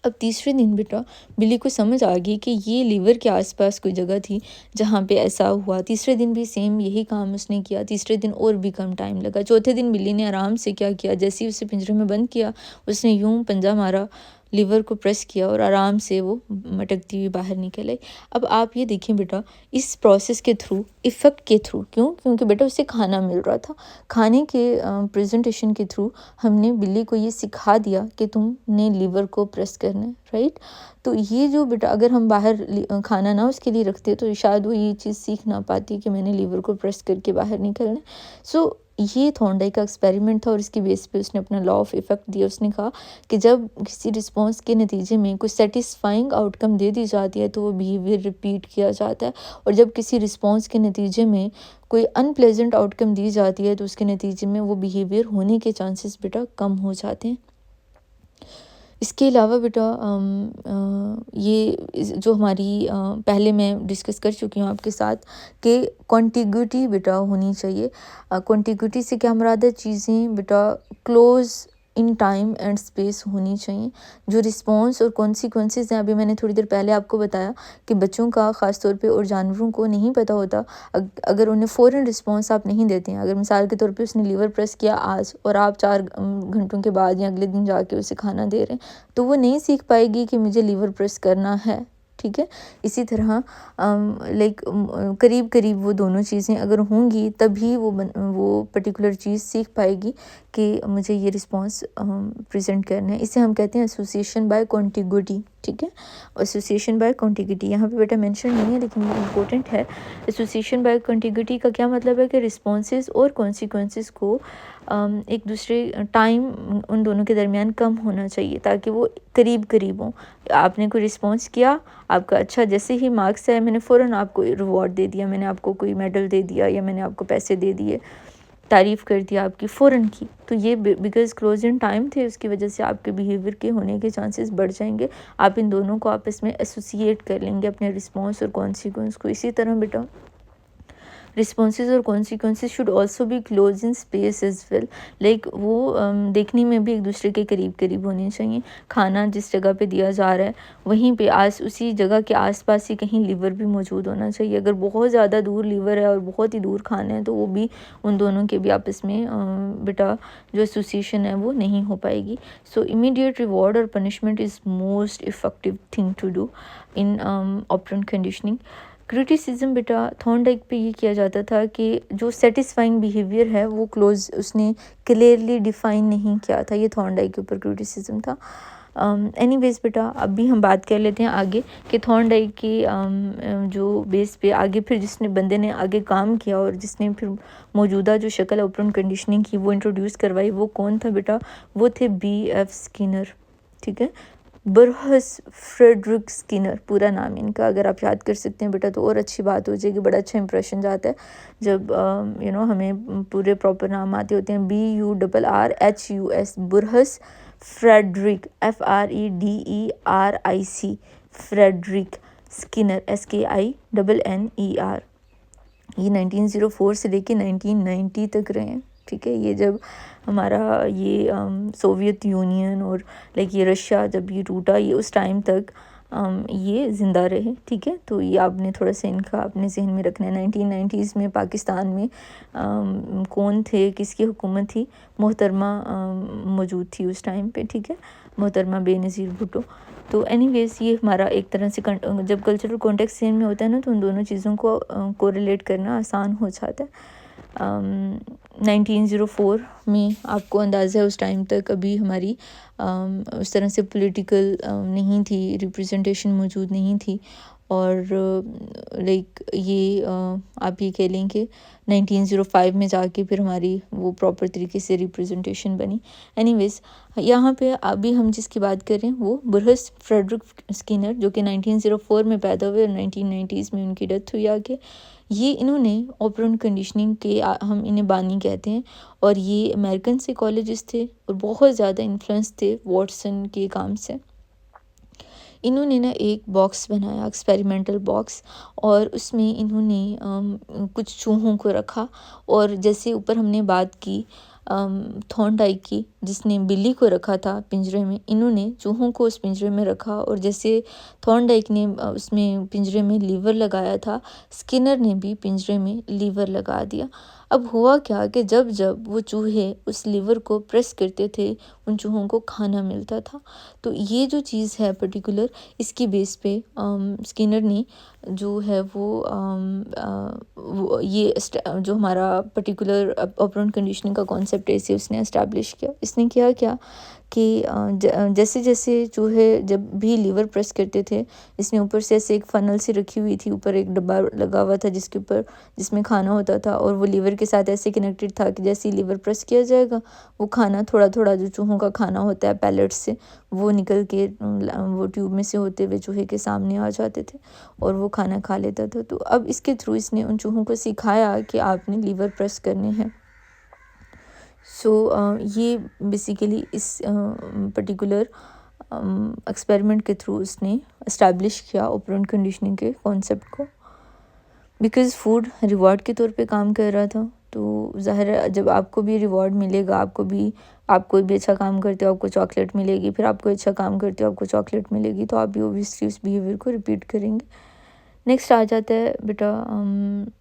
अब तीसरे दिन बेटा बिल्ली को समझ आ गई कि ये लीवर के आसपास कोई जगह थी जहाँ पे ऐसा हुआ। तीसरे दिन भी सेम यही काम उसने किया। तीसरे दिन और भी कम टाइम लगा। चौथे दिन बिल्ली ने आराम से क्या किया, जैसे ही उसे पिंजरे में बंद किया, उसने यूं पंजा मारा, लीवर को प्रेस किया और आराम से वो मटकती हुई बाहर निकल आई। अब आप ये देखें बेटा, इस प्रोसेस के थ्रू, इफ़ेक्ट के थ्रू, क्योंकि बेटा उसे खाना मिल रहा था। खाने के प्रेजेंटेशन के थ्रू हमने बिल्ली को ये सिखा दिया कि तुमने लीवर को प्रेस करना है, राइट। तो ये जो बेटा अगर हम बाहर खाना ना उसके लिए रखते तो शायद वो ये चीज़ सीख ना पाती कि मैंने लीवर को प्रेस करके बाहर निकलना है। सो ये थॉर्नडाइक का एक्सपेरिमेंट था और इसकी बेस पे उसने अपना लॉ ऑफ इफ़ेक्ट दिया। उसने कहा कि जब किसी रिस्पॉन्स के नतीजे में कुछ सेटिस्फाइंग आउटकम दे दी जाती है तो वो बिहेवियर रिपीट किया जाता है, और जब किसी रिस्पॉन्स के नतीजे में कोई अनप्लेजेंट आउटकम दी जाती है तो उसके नतीजे में वो बिहेवियर होने के चांसेस बेटा कम हो जाते हैं। इसके अलावा बेटा ये जो हमारी पहले मैं डिस्कस कर चुकी हूँ आपके साथ कि कॉन्टिग्यूटी बेटा होनी चाहिए। कॉन्टिग्यूटी से क्या मुराद है, चीज़ें बेटा close in time and space होनी चाहिए। जो रिस्पॉन्स और कॉन्सिक्वेंसेस हैं, अभी मैंने थोड़ी देर पहले आपको बताया कि बच्चों का ख़ास तौर पे और जानवरों को नहीं पता होता। अगर उन्हें फ़ौरन रिस्पॉन्स आप नहीं देते हैं, अगर मिसाल के तौर पे उसने लीवर प्रेस किया आज और आप 4 घंटों के बाद या अगले दिन जाके उसे खाना दे रहे हैं, तो वो नहीं सीख पाएगी कि मुझे लीवर प्रेस करना है, ठीक है। इसी तरह लाइक करीब करीब वो दोनों चीज़ें अगर होंगी तभी वो पर्टिकुलर चीज़ सीख पाएगी कि मुझे ये रिस्पॉन्स प्रेजेंट करना है। इसे हम कहते हैं एसोसिएशन बाय कॉन्टिग्यूटी, ठीक है। एसोसिएशन बाय कॉन्टिग्यूटी यहाँ पे बेटा मेंशन नहीं है लेकिन ये इम्पोर्टेंट है। एसोसिएशन बाय कॉन्टिग्यूटी का क्या मतलब है कि रिस्पॉन्सेस और कॉन्सिक्वेंसेस को एक दूसरे टाइम उन दोनों के दरमियान कम होना चाहिए ताकि वो करीब करीब हों। आपने कोई रिस्पॉन्स किया, आपका अच्छा जैसे ही मार्क्स आए, मैंने फ़ौरन आपको रिवॉर्ड दे दिया, मैंने आपको कोई मेडल दे दिया या मैंने आपको पैसे दे दिए, तारीफ़ कर दिया आपकी फ़ौरन की, तो ये बिकॉज़ क्लोज इन टाइम थे, उसकी वजह से आपके बिहेवियर के होने के चांसेस बढ़ जाएंगे। आप इन दोनों को आपस में एसोसिएट कर लेंगे, अपने रिस्पॉन्स और कॉन्सिक्वेंस को। इसी तरह बेटा रिस्पॉन्सेज और कॉन्सिक्वेंसेज शुड ऑल्सो भी close in space as well, like वो देखने में भी एक दूसरे के करीब करीब होने चाहिए। खाना जिस जगह पे दिया जा रहा है वहीं पे उसी जगह के आसपास ही कहीं लीवर भी मौजूद होना चाहिए। अगर बहुत ज़्यादा दूर लीवर है और बहुत ही दूर खाना है तो वो भी उन दोनों के भी आपस में बेटा जो एसोसिएशन है वो नहीं हो पाएगी। सो इमीडिएट रिवॉर्ड और punishment is most effective thing to do in operant conditioning. Criticism बेटा थॉर्नडाइक पे ये किया जाता था कि जो सेटिस्फाइंग बिहेवियर है वो क्लोज उसने क्लियरली डिफाइन नहीं किया था। ये थॉर्नडाइक के ऊपर क्रिटिसिज्म था। एनीवेज बेटा अभी हम बात कर लेते हैं आगे कि थॉर्नडाइक की जो बेस पे आगे फिर जिसने बंदे ने आगे काम किया और जिसने फिर मौजूदा जो शक्ल ऑपरेंट कंडीशनिंग की वो इंट्रोड्यूस करवाई, वो कौन था बेटा, वो थे B.F. स्किनर, ठीक है। बरहस फ्रेडरिक स्किनर पूरा नाम इनका, अगर आप याद कर सकते हैं बेटा तो और अच्छी बात हो जाएगी, बड़ा अच्छा इंप्रेशन जाता है जब हमें पूरे प्रॉपर नाम आते होते हैं। BURRHUS Burrhus Frederic FREDERIC Frederic Skinner SKINNER। ये 1904 से लेके 1990 तक रहे हैं, ठीक है। ये जब हमारा ये सोवियत यूनियन और लाइक ये रशिया जब ये टूटा, ये उस टाइम तक ये ज़िंदा रहे, ठीक है। तो ये आपने थोड़ा सा इनका अपने जहन में रखना है। 1990s में पाकिस्तान में कौन थे, किसकी हुकूमत थी, मोहतरमा मौजूद थी उस टाइम पे, ठीक है, मोहतरमा बेनज़ीर भुट्टो। तो एनीवेज ये हमारा एक तरह से जब कल्चरल कॉन्टेक्स्ट सेम में होता है ना तो उन दोनों चीज़ों को कोरिलेट करना आसान हो जाता है। 1904 में आपको अंदाज़ा है उस टाइम तक अभी हमारी उस तरह से पॉलिटिकल नहीं थी, रिप्रेजेंटेशन मौजूद नहीं थी, और लाइक ये आप ये कह लें कि 1905 में जाके फिर हमारी वो प्रॉपर तरीके से रिप्रेजेंटेशन बनी। एनीवेज यहाँ पे अभी हम जिसकी बात कर रहे हैं वो बरहस फ्रेडरिक स्किनर, जो कि 1904 में पैदा हुए और 1990s में उनकी डेथ हुई आके। ये इन्होंने ऑपरेंट कंडीशनिंग के हम इन्हें बानी कहते हैं, और ये अमेरिकन साइकोलॉजिस्ट थे और बहुत ज़्यादा इन्फ्लुएंस थे वॉटसन के काम से। इन्होंने ना एक बॉक्स बनाया, एक्सपेरिमेंटल बॉक्स, और उसमें इन्होंने कुछ चूहों को रखा। और जैसे ऊपर हमने बात की थॉर्नडाइक की, जिसने बिल्ली को रखा था पिंजरे में, इन्होंने चूहों को उस पिंजरे में रखा। और जैसे थॉर्नडाइक ने उसमें पिंजरे में लीवर लगाया था, स्किनर ने भी पिंजरे में लीवर लगा दिया। अब हुआ क्या कि जब जब वो चूहे उस लीवर को प्रेस करते थे, उन चूहों को खाना मिलता था। तो ये जो चीज़ है पर्टिकुलर, इसकी बेस पे स्किनर ने जो है वो ये जो हमारा पर्टिकुलर ऑपरेंट कंडीशनिंग का कॉन्सेप्ट है, इसे उसने एस्टैब्लिश किया। इसने किया क्या कि जैसे जैसे चूहे जब भी लीवर प्रेस करते थे, इसने ऊपर से ऐसे एक फ़नल सी रखी हुई थी, ऊपर एक डब्बा लगा हुआ था जिसमें खाना होता था, और वो लीवर के साथ ऐसे कनेक्टेड था कि जैसे ही लीवर प्रेस किया जाएगा, वो खाना थोड़ा थोड़ा, जो चूहों का खाना होता है पैलेट से, वो निकल के वो ट्यूब में से होते हुए चूहे के सामने आ जाते थे और वो खाना खा लेता था। तो अब इसके थ्रू इसने उन चूहों को सिखाया कि आपने लीवर प्रेस करने हैं। सो ये बेसिकली इस पर्टिकुलर एक्सपेरिमेंट के थ्रू उसने इस्टेब्लिश किया ऑपरेंट कंडीशनिंग के कॉन्सेप्ट को। बिकॉज़ फूड रिवॉर्ड के तौर पे काम कर रहा था, तो ज़ाहिर है जब आपको भी रिवॉर्ड मिलेगा, आप कोई भी अच्छा काम करते हो आपको चॉकलेट मिलेगी, फिर आप कोई अच्छा काम करते हो आपको चॉकलेट मिलेगी, तो आप भी ओबियसली उस बिहेवियर को रिपीट करेंगे। नेक्स्ट आ जाता है बेटा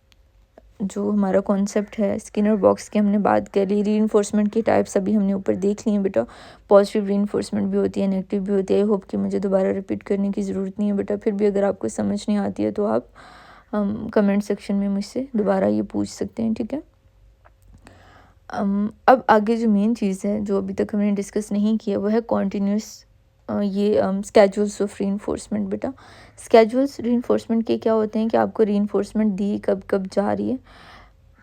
जो हमारा कॉन्सेप्ट है स्किनर बॉक्स की, हमने बात कर ली। रीइंफोर्समेंट की टाइप्स अभी हमने ऊपर देख ली हैं बेटा। पॉजिटिव रीइंफोर्समेंट भी होती है, नेगेटिव भी होती है। आई होप कि मुझे दोबारा रिपीट करने की ज़रूरत नहीं है बेटा। फिर भी अगर आपको समझ नहीं आती है तो आप कमेंट सेक्शन में मुझसे दोबारा ये पूछ सकते हैं, ठीक है। अब आगे जो मेन चीज़ है जो अभी तक हमने डिस्कस नहीं किया, वो है कॉन्टीन्यूस ये स्केड्यूल्स ऑफ रीइंफोर्समेंट बेटा। स्केड्यूल्स रीइंफोर्समेंट के क्या होते हैं कि आपको रीइंफोर्समेंट दी कब कब जा रही है,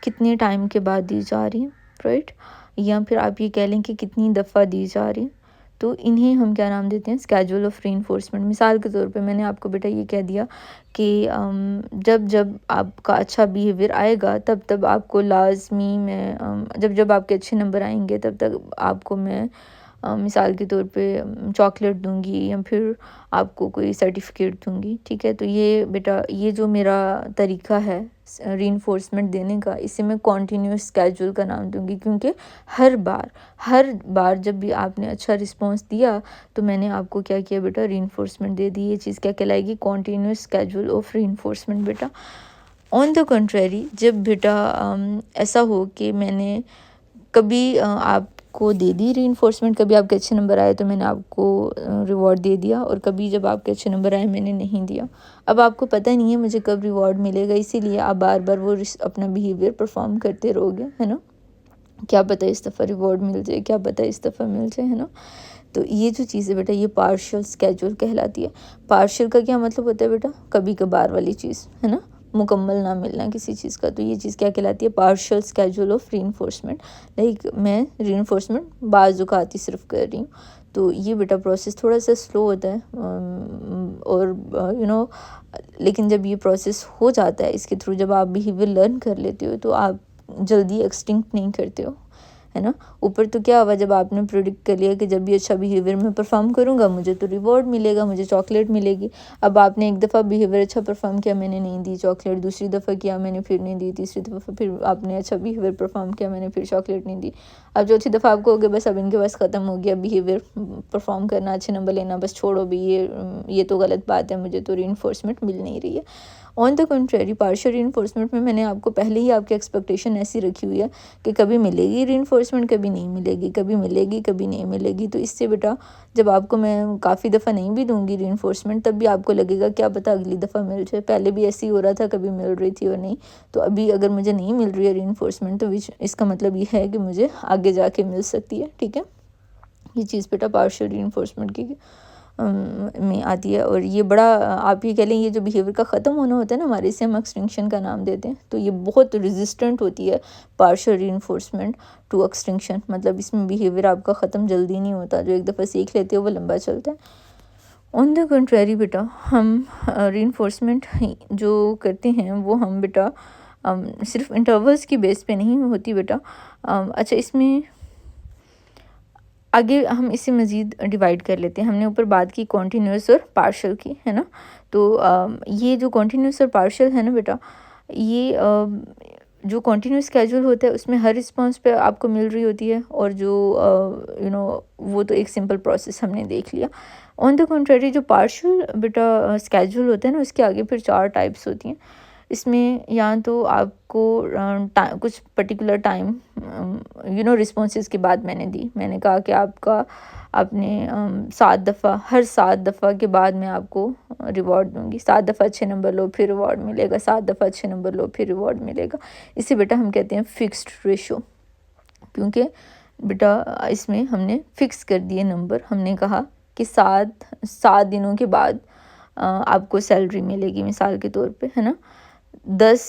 कितने टाइम के बाद दी जा रही है, राइट, या फिर आप ये कह लें कि कितनी दफ़ा दी जा रही है। तो इन्हें हम क्या नाम देते हैं, स्केड्यूल ऑफ रीइंफोर्समेंट। मिसाल के तौर पे मैंने आपको बेटा ये कह दिया कि जब जब आपका अच्छा बिहेवियर आएगा तब तब आपको लाजमी मैं जब जब आपके अच्छे नंबर आएंगे तब तक आपको मैं मिसाल के तौर पे चॉकलेट दूंगी या फिर आपको कोई सर्टिफिकेट दूंगी, ठीक है। तो ये बेटा ये जो मेरा तरीका है रीइंफोर्समेंट देने का, इसे मैं कॉन्टीन्यूस स्केड्यूल का नाम दूंगी, क्योंकि हर बार जब भी आपने अच्छा रिस्पॉन्स दिया तो मैंने आपको क्या किया बेटा, रीइंफोर्समेंट दे दी। ये चीज़ क्या कहलाएगी, कॉन्टीन्यूस स्केड्यूल ऑफ रीइंफोर्समेंट बेटा। ऑन द कंट्रेरी, जब बेटा ऐसा हो कि मैंने कभी आपको दे दी रीइंफोर्समेंट, कभी आपके अच्छे नंबर आए तो मैंने आपको रिवॉर्ड दे दिया, और कभी जब आपके अच्छे नंबर आए मैंने नहीं दिया। अब आपको पता नहीं है मुझे कब रिवॉर्ड मिलेगा, इसीलिए आप बार बार वो अपना बिहेवियर परफॉर्म करते रहोगे, है ना। क्या पता इस दफ़ा रिवॉर्ड मिल जाए, क्या पता इस दफ़ा मिल जाए, है ना। तो ये जो चीज़ है बेटा, ये पार्शियल स्केड्यूल कहलाती है। पार्शियल का क्या मतलब होता है बेटा, कभी कभार वाली चीज़, है ना, मुकम्मल ना मिलना किसी चीज़ का। तो ये चीज़ क्या कहलाती है, partial schedule of reinforcement. Like मैं रीइंफोर्समेंट बाज़-औक़ात ही सिर्फ कर रही हूँ। तो ये बेटा प्रोसेस थोड़ा सा स्लो होता है, और लेकिन जब ये प्रोसेस हो जाता है, इसके थ्रू जब आप बिहेवियर लर्न कर लेते हो तो आप जल्दी एक्सटिंक्ट नहीं करते हो, है ना। ऊपर तो क्या हुआ, जब आपने प्रिडिक्ट कर लिया कि जब भी अच्छा बिहेवियर मैं परफॉर्म करूँगा मुझे तो रिवॉर्ड मिलेगा, मुझे चॉकलेट मिलेगी। अब आपने एक दफ़ा बिहेवियर अच्छा परफॉर्म किया, मैंने नहीं दी चॉकलेट, दूसरी दफ़ा किया मैंने फिर नहीं दी, तीसरी दफ़ा फिर आपने अच्छा बिहेवियर परफॉर्म किया, मैंने फिर चॉकलेट नहीं दी। अब चौथी दफ़ा आपको हो गया बस अब इनके पास ख़त्म हो गया बिहेवियर परफॉर्म करना, अच्छे नंबर लेना, बस छोड़ो भी, ये तो गलत बात है, मुझे तो रीइंफोर्समेंट मिल नहीं रही है। On the contrary, partial reinforcement में मैंने आपको पहले ही आपकी एक्सपेक्टेशन ऐसी रखी हुई है कि कभी मिलेगी रीइंफोर्समेंट, कभी नहीं मिलेगी, कभी मिलेगी कभी नहीं मिलेगी। तो इससे बेटा जब आपको मैं काफ़ी दफ़ा नहीं भी दूंगी रीइंफोर्समेंट, तब भी आपको लगेगा क्या पता अगली दफ़ा मिल जाए। पहले भी ऐसे ही हो रहा था, कभी मिल रही थी और नहीं, तो अभी अगर मुझे नहीं मिल रही है रीइंफोर्समेंट तो इसका मतलब ये है कि मुझे आगे जाके मिल सकती है, ठीक है। ये चीज़ बेटा पार्शियल रीइंफोर्समेंट की में आती है। और ये बड़ा आप ये कह लें, ये जो बिहेवियर का ख़त्म होना होता है ना हमारे, इसे हम एक्सटिंक्शन का नाम देते हैं। तो ये बहुत रेजिस्टेंट होती है पार्शियल रीइंफोर्समेंट टू एक्सटिंक्शन, मतलब इसमें बिहेवियर आपका ख़त्म जल्दी नहीं होता, जो एक दफ़ा सीख लेते हो वो लंबा चलता है। ऑन द कंट्रेरी बेटा, हम रीइंफोर्समेंट जो करते हैं वो हम बेटा सिर्फ इंटरवल्स की बेस पे नहीं होती बेटा। अच्छा, इसमें आगे हम इसे मज़ीद डिवाइड कर लेते हैं। हमने ऊपर बात की कॉन्टीन्यूअस और पार्शियल की, है ना। तो ये जो कॉन्टीन्यूअस और पार्शियल है ना बेटा, ये जो कॉन्टीन्यूअस स्केड्यूल होता है उसमें हर रिस्पॉन्स पे आपको मिल रही होती है, और जो वो तो एक सिंपल प्रोसेस हमने देख लिया। ऑन द कंट्री जो पार्शियल बेटा स्केड्यूल होता है ना, उसके आगे फिर 4 टाइप्स होती हैं। इसमें या तो आपको कुछ पर्टिकुलर टाइम रिस्पॉन्सेज के बाद मैंने कहा कि आपने 7 दफ़ा, हर 7 दफ़ा के बाद मैं आपको रिवॉर्ड दूंगी। 7 दफ़ा अच्छे नंबर लो फिर रिवॉर्ड मिलेगा, 7 दफ़ा अच्छे नंबर लो फिर रिवॉर्ड मिलेगा। इसे बेटा हम कहते हैं फिक्स्ड रेशो, क्योंकि बेटा इसमें हमने फिक्स कर दिए नंबर। हमने कहा कि 7 दिनों के बाद आपको सैलरी मिलेगी, मिसाल के तौर पे, है ना। 10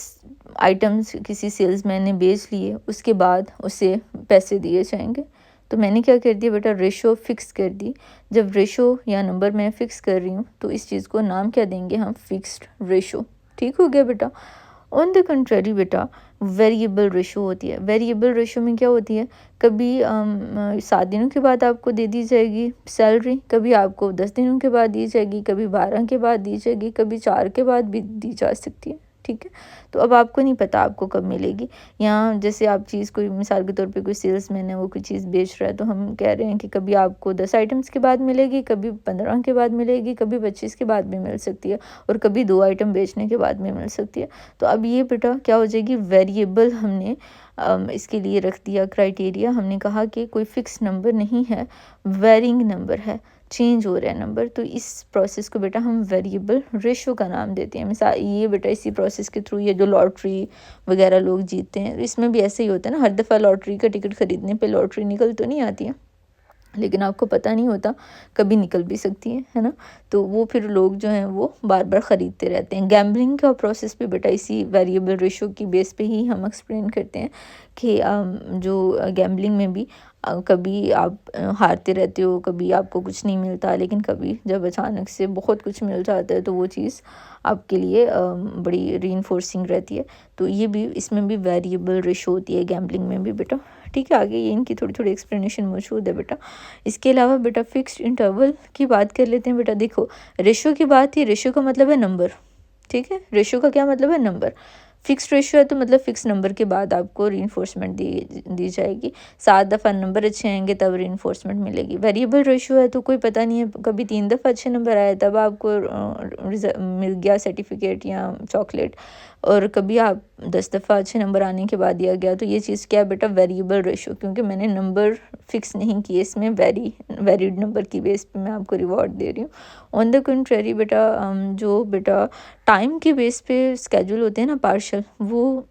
आइटम्स किसी सेल्समैन ने बेच लिए, उसके बाद उसे पैसे दिए जाएंगे। तो मैंने क्या कर दिया बेटा, रेशो फिक्स कर दी। जब रेशो या नंबर मैं फ़िक्स कर रही हूँ तो इस चीज़ को नाम क्या देंगे हम, फिक्स्ड रेशो। ठीक हो गया बेटा। ऑन द कंट्री बेटा वेरिएबल रेशो होती है। वेरिएबल रेशो में क्या होती है, कभी 7 दिनों के बाद आपको दे दी जाएगी सैलरी, कभी आपको 10 दिनों के बाद दी जाएगी, कभी 12 के बाद दी जाएगी, कभी 4 के बाद भी दी जा सकती है। ठीक है, तो अब आपको नहीं पता आपको कब मिलेगी। यहाँ जैसे आप चीज़ कोई मिसाल के तौर पे कोई सेल्समैन है, वो कोई चीज़ बेच रहा है, तो हम कह रहे हैं कि कभी आपको 10 आइटम्स के बाद मिलेगी, कभी 15 के बाद मिलेगी, कभी 25 के बाद भी मिल सकती है, और कभी 2 आइटम बेचने के बाद भी मिल सकती है। तो अब ये बेटा क्या हो जाएगी, वेरिएबल हमने इसके लिए रख दिया क्राइटेरिया। हमने कहा कि कोई फ़िक्स नंबर नहीं है, वेरिंग नंबर है, चेंज हो रहा है नंबर। तो इस प्रोसेस को बेटा हम वेरिएबल रेशो का नाम देते हैं। मिसाल ये बेटा इसी प्रोसेस के थ्रू ये जो लॉटरी वगैरह लोग जीतते हैं, इसमें भी ऐसे ही होता है ना। हर दफ़ा लॉटरी का टिकट ख़रीदने पे लॉटरी निकल तो नहीं आती है, लेकिन आपको पता नहीं होता कभी निकल भी सकती है ना। तो वो फिर लोग जो हैं वो बार बार ख़रीदते रहते हैं। गैम्बलिंग का प्रोसेस भी बेटा इसी वेरिएबल रेशो की बेस पे ही हम एक्सप्लेन करते हैं कि जो गैम्बलिंग में भी कभी आप हारते रहते हो, कभी आपको कुछ नहीं मिलता, लेकिन कभी जब अचानक से बहुत कुछ मिल जाता है तो वो चीज़ आपके लिए बड़ी रीइंफोर्सिंग रहती है। तो ये भी, इसमें भी वेरिएबल रेशो होती है गैम्बलिंग में भी बेटा। ठीक है, आगे ये इनकी थोड़ी थोड़ी एक्सप्लेनेशन मौजूद है बेटा। इसके अलावा बेटा फिक्स्ड इंटरवल की बात कर लेते हैं बेटा। देखो, रेशो की बात थी, रेशो का मतलब है नंबर। ठीक है, रेशो का क्या मतलब है, नंबर। फिक्स्ड रेशो है तो मतलब फिक्स नंबर के बाद आपको रीइंफोर्समेंट दी जाएगी। 7 दफ़ा नंबर अच्छे आएंगे तब रीइंफोर्समेंट मिलेगी। वेरिएबल रेशो है तो कोई पता नहीं है, कभी 3 दफ़ा अच्छे नंबर आए तब आपको मिल गया सर्टिफिकेट या चॉकलेट, और कभी आप 10 दफ़ा अच्छे नंबर आने के बाद दिया गया। तो ये चीज़ क्या है बेटा, वेरिएबल रेशो, क्योंकि मैंने नंबर फिक्स नहीं किए, इसमें वेरिड नंबर की बेस पे मैं आपको रिवॉर्ड दे रही हूँ। ऑन द कंट्री बेटा जो बेटा टाइम के बेस पे स्केड्यूल होते हैं ना पार्शल, वो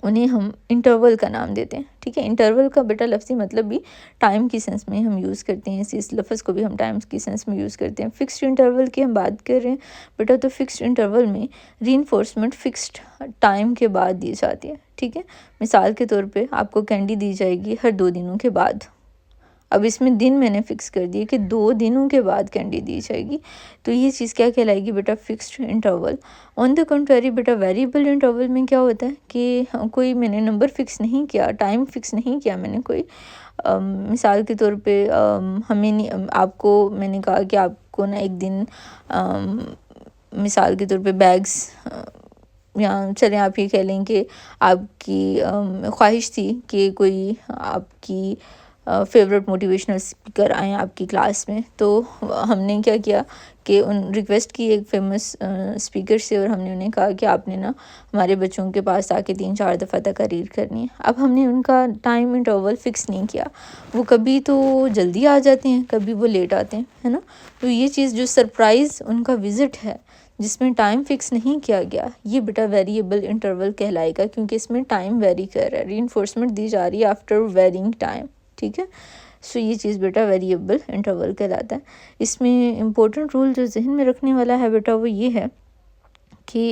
उन्हें हम इंटरवल का नाम देते हैं। ठीक है, इंटरवल का बेटा लफ्ज़ी मतलब भी टाइम की सेंस में हम यूज़ करते हैं, इस लफ्ज़ को भी हम टाइम की सेंस में यूज़ करते हैं। फिक्स्ड इंटरवल की हम बात कर रहे हैं बेटा, तो फिक्स्ड इंटरवल में रीइंफोर्समेंट फिक्स्ड टाइम के बाद दी जाती है। ठीक है, मिसाल के तौर पे आपको कैंडी दी जाएगी हर 2 दिनों के बाद। अब इसमें दिन मैंने फ़िक्स कर दिए कि 2 दिनों के बाद कैंडी दी जाएगी। तो ये चीज़ क्या कहलाएगी बेटा, fixed interval. On the country बेटा वेरिएबल इंटरवल में क्या होता है कि कोई मैंने नंबर फ़िक्स नहीं किया, टाइम फ़िक्स नहीं किया मैंने कोई। मिसाल के तौर पे हमें नहीं, आपको मैंने कहा कि आपको ना एक दिन मिसाल के तौर पे बैग्स, या चलें आप ये कह लें कि आपकी ख्वाहिश थी कि कोई आपकी फेवरेट मोटिवेशनल स्पीकर आए आपकी क्लास में। तो हमने क्या किया कि उन रिक्वेस्ट की एक फेमस स्पीकर से, और हमने उन्हें कहा कि आपने ना हमारे बच्चों के पास आके 3-4 दफ़ा तकरीर करनी है। अब हमने उनका टाइम इंटरवल फ़िक्स नहीं किया, वो कभी तो जल्दी आ जाते हैं, कभी वो लेट आते हैं, है ना। तो ये चीज़ जो सरप्राइज़ उनका विज़िट है जिसमें टाइम फ़िक्स नहीं किया गया, ये बेटा वेरिएबल इंटरवल कहलाएगा, क्योंकि इसमें टाइम वेरी कर रहा है, रीइंफोर्समेंट दी जा रही है आफ्टर वेरिंग टाइम। ठीक है, सो ये चीज़ बेटा वेरिएबल इंटरवल कहलाता है। इसमें इम्पोर्टेंट रूल जो जहन में रखने वाला है बेटा वो ये है कि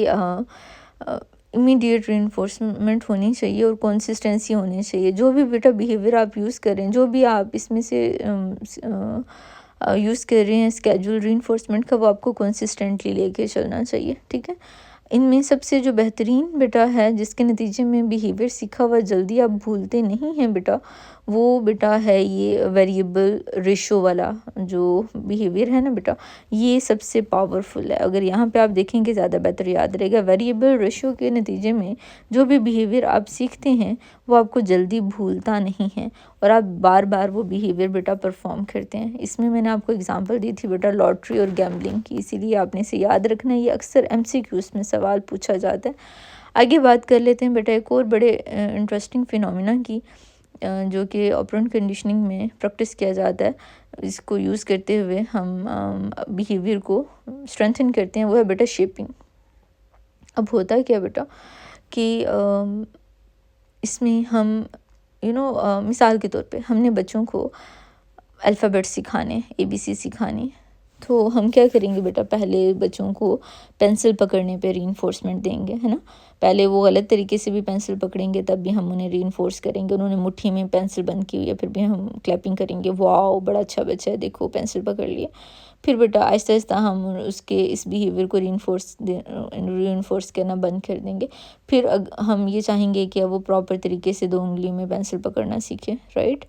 इमीडिएट रीइंफोर्समेंट होनी चाहिए और कंसिस्टेंसी होनी चाहिए। जो भी बेटा बिहेवियर आप यूज़ करें, जो भी आप इसमें से यूज़ कर रहे हैं स्केड्यूल रीइंफोर्समेंट का, वो आपको कंसिस्टेंटली लेके चलना चाहिए। ठीक है, इनमें सबसे जो बेहतरीन बेटा है जिसके नतीजे में बिहेवियर सीखा हुआ जल्दी आप भूलते नहीं हैं बेटा, वो बेटा है ये वेरिएबल रेशो वाला जो बिहेवियर है ना बेटा, ये सबसे पावरफुल है। अगर यहाँ पे आप देखेंगे ज़्यादा बेहतर याद रहेगा। वेरिएबल रेशो के नतीजे में जो भी बिहेवियर आप सीखते हैं वो आपको जल्दी भूलता नहीं है और आप बार बार वो बिहेवियर बेटा परफॉर्म करते हैं। इसमें मैंने आपको एग्जांपल दी थी बेटा लॉटरी और गैम्बलिंग की, इसीलिए आपने इसे याद रखना है। ये अक्सर MCQs में सवाल पूछा जाता है। आगे बात कर लेते हैं बेटा एक और बड़े इंटरेस्टिंग फिनोमिना की, जो कि ऑपरेंट कंडीशनिंग में प्रैक्टिस किया जाता है। इसको यूज़ करते हुए हम बिहेवियर को स्ट्रेंथन करते हैं, वो है बेटा शेपिंग। अब होता है क्या बेटा कि इसमें हम मिसाल के तौर पे हमने बच्चों को अल्फ़ाबेट सिखाने, ABC सिखाने, तो हम क्या करेंगे बेटा, पहले बच्चों को पेंसिल पकड़ने पे रीइंफोर्समेंट देंगे, है ना। पहले वो गलत तरीके से भी पेंसिल पकड़ेंगे तब भी हम उन्हें रीइंफोर्स करेंगे। उन्होंने मुट्ठी में पेंसिल बंद की हुई है फिर भी हम क्लैपिंग करेंगे, वाओ बड़ा अच्छा बच्चा है, देखो पेंसिल पकड़ लिए। फिर बेटा आहिस्ता आहिस्ता हम उसके इस बिहेवियर को रीइंफोर्स करना बंद कर देंगे। फिर हम ये चाहेंगे कि अब वो प्रॉपर तरीके से 2 उंगली में पेंसिल पकड़ना सीखे, राइट।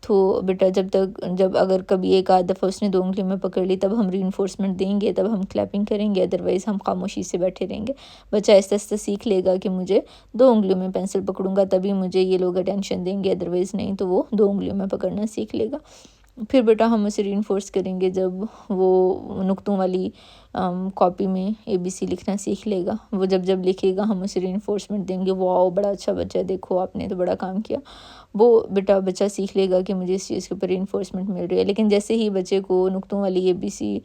तो बेटा जब अगर कभी एक आध दफ़ा उसने 2 उंगली में पकड़ ली तब हम रीइंफोर्समेंट देंगे, तब हम क्लैपिंग करेंगे, अदरवाइज़ हम खामोशी से बैठे रहेंगे। बच्चा आहिस्ता आहिस्ता सीख लेगा कि मुझे 2 उंगलियों में पेंसिल पकड़ूंगा तभी मुझे ये लोग अटेंशन देंगे, अदरवाइज़ नहीं तो वो 2 उंगलियों में पकड़ना सीख लेगा। फिर बेटा हम उसे रीइंफोर्स करेंगे जब वो नुक्तों वाली कॉपी में ABC लिखना सीख लेगा। वो जब लिखेगा हम उसे रीइंफोर्समेंट देंगे, वाओ बड़ा अच्छा बच्चा है, देखो आपने तो बड़ा काम किया। वो बच्चा सीख लेगा कि मुझे इस चीज़ के ऊपर रीइंफोर्समेंट मिल रही है। लेकिन जैसे ही बच्चे को नुक्तों वाली ABC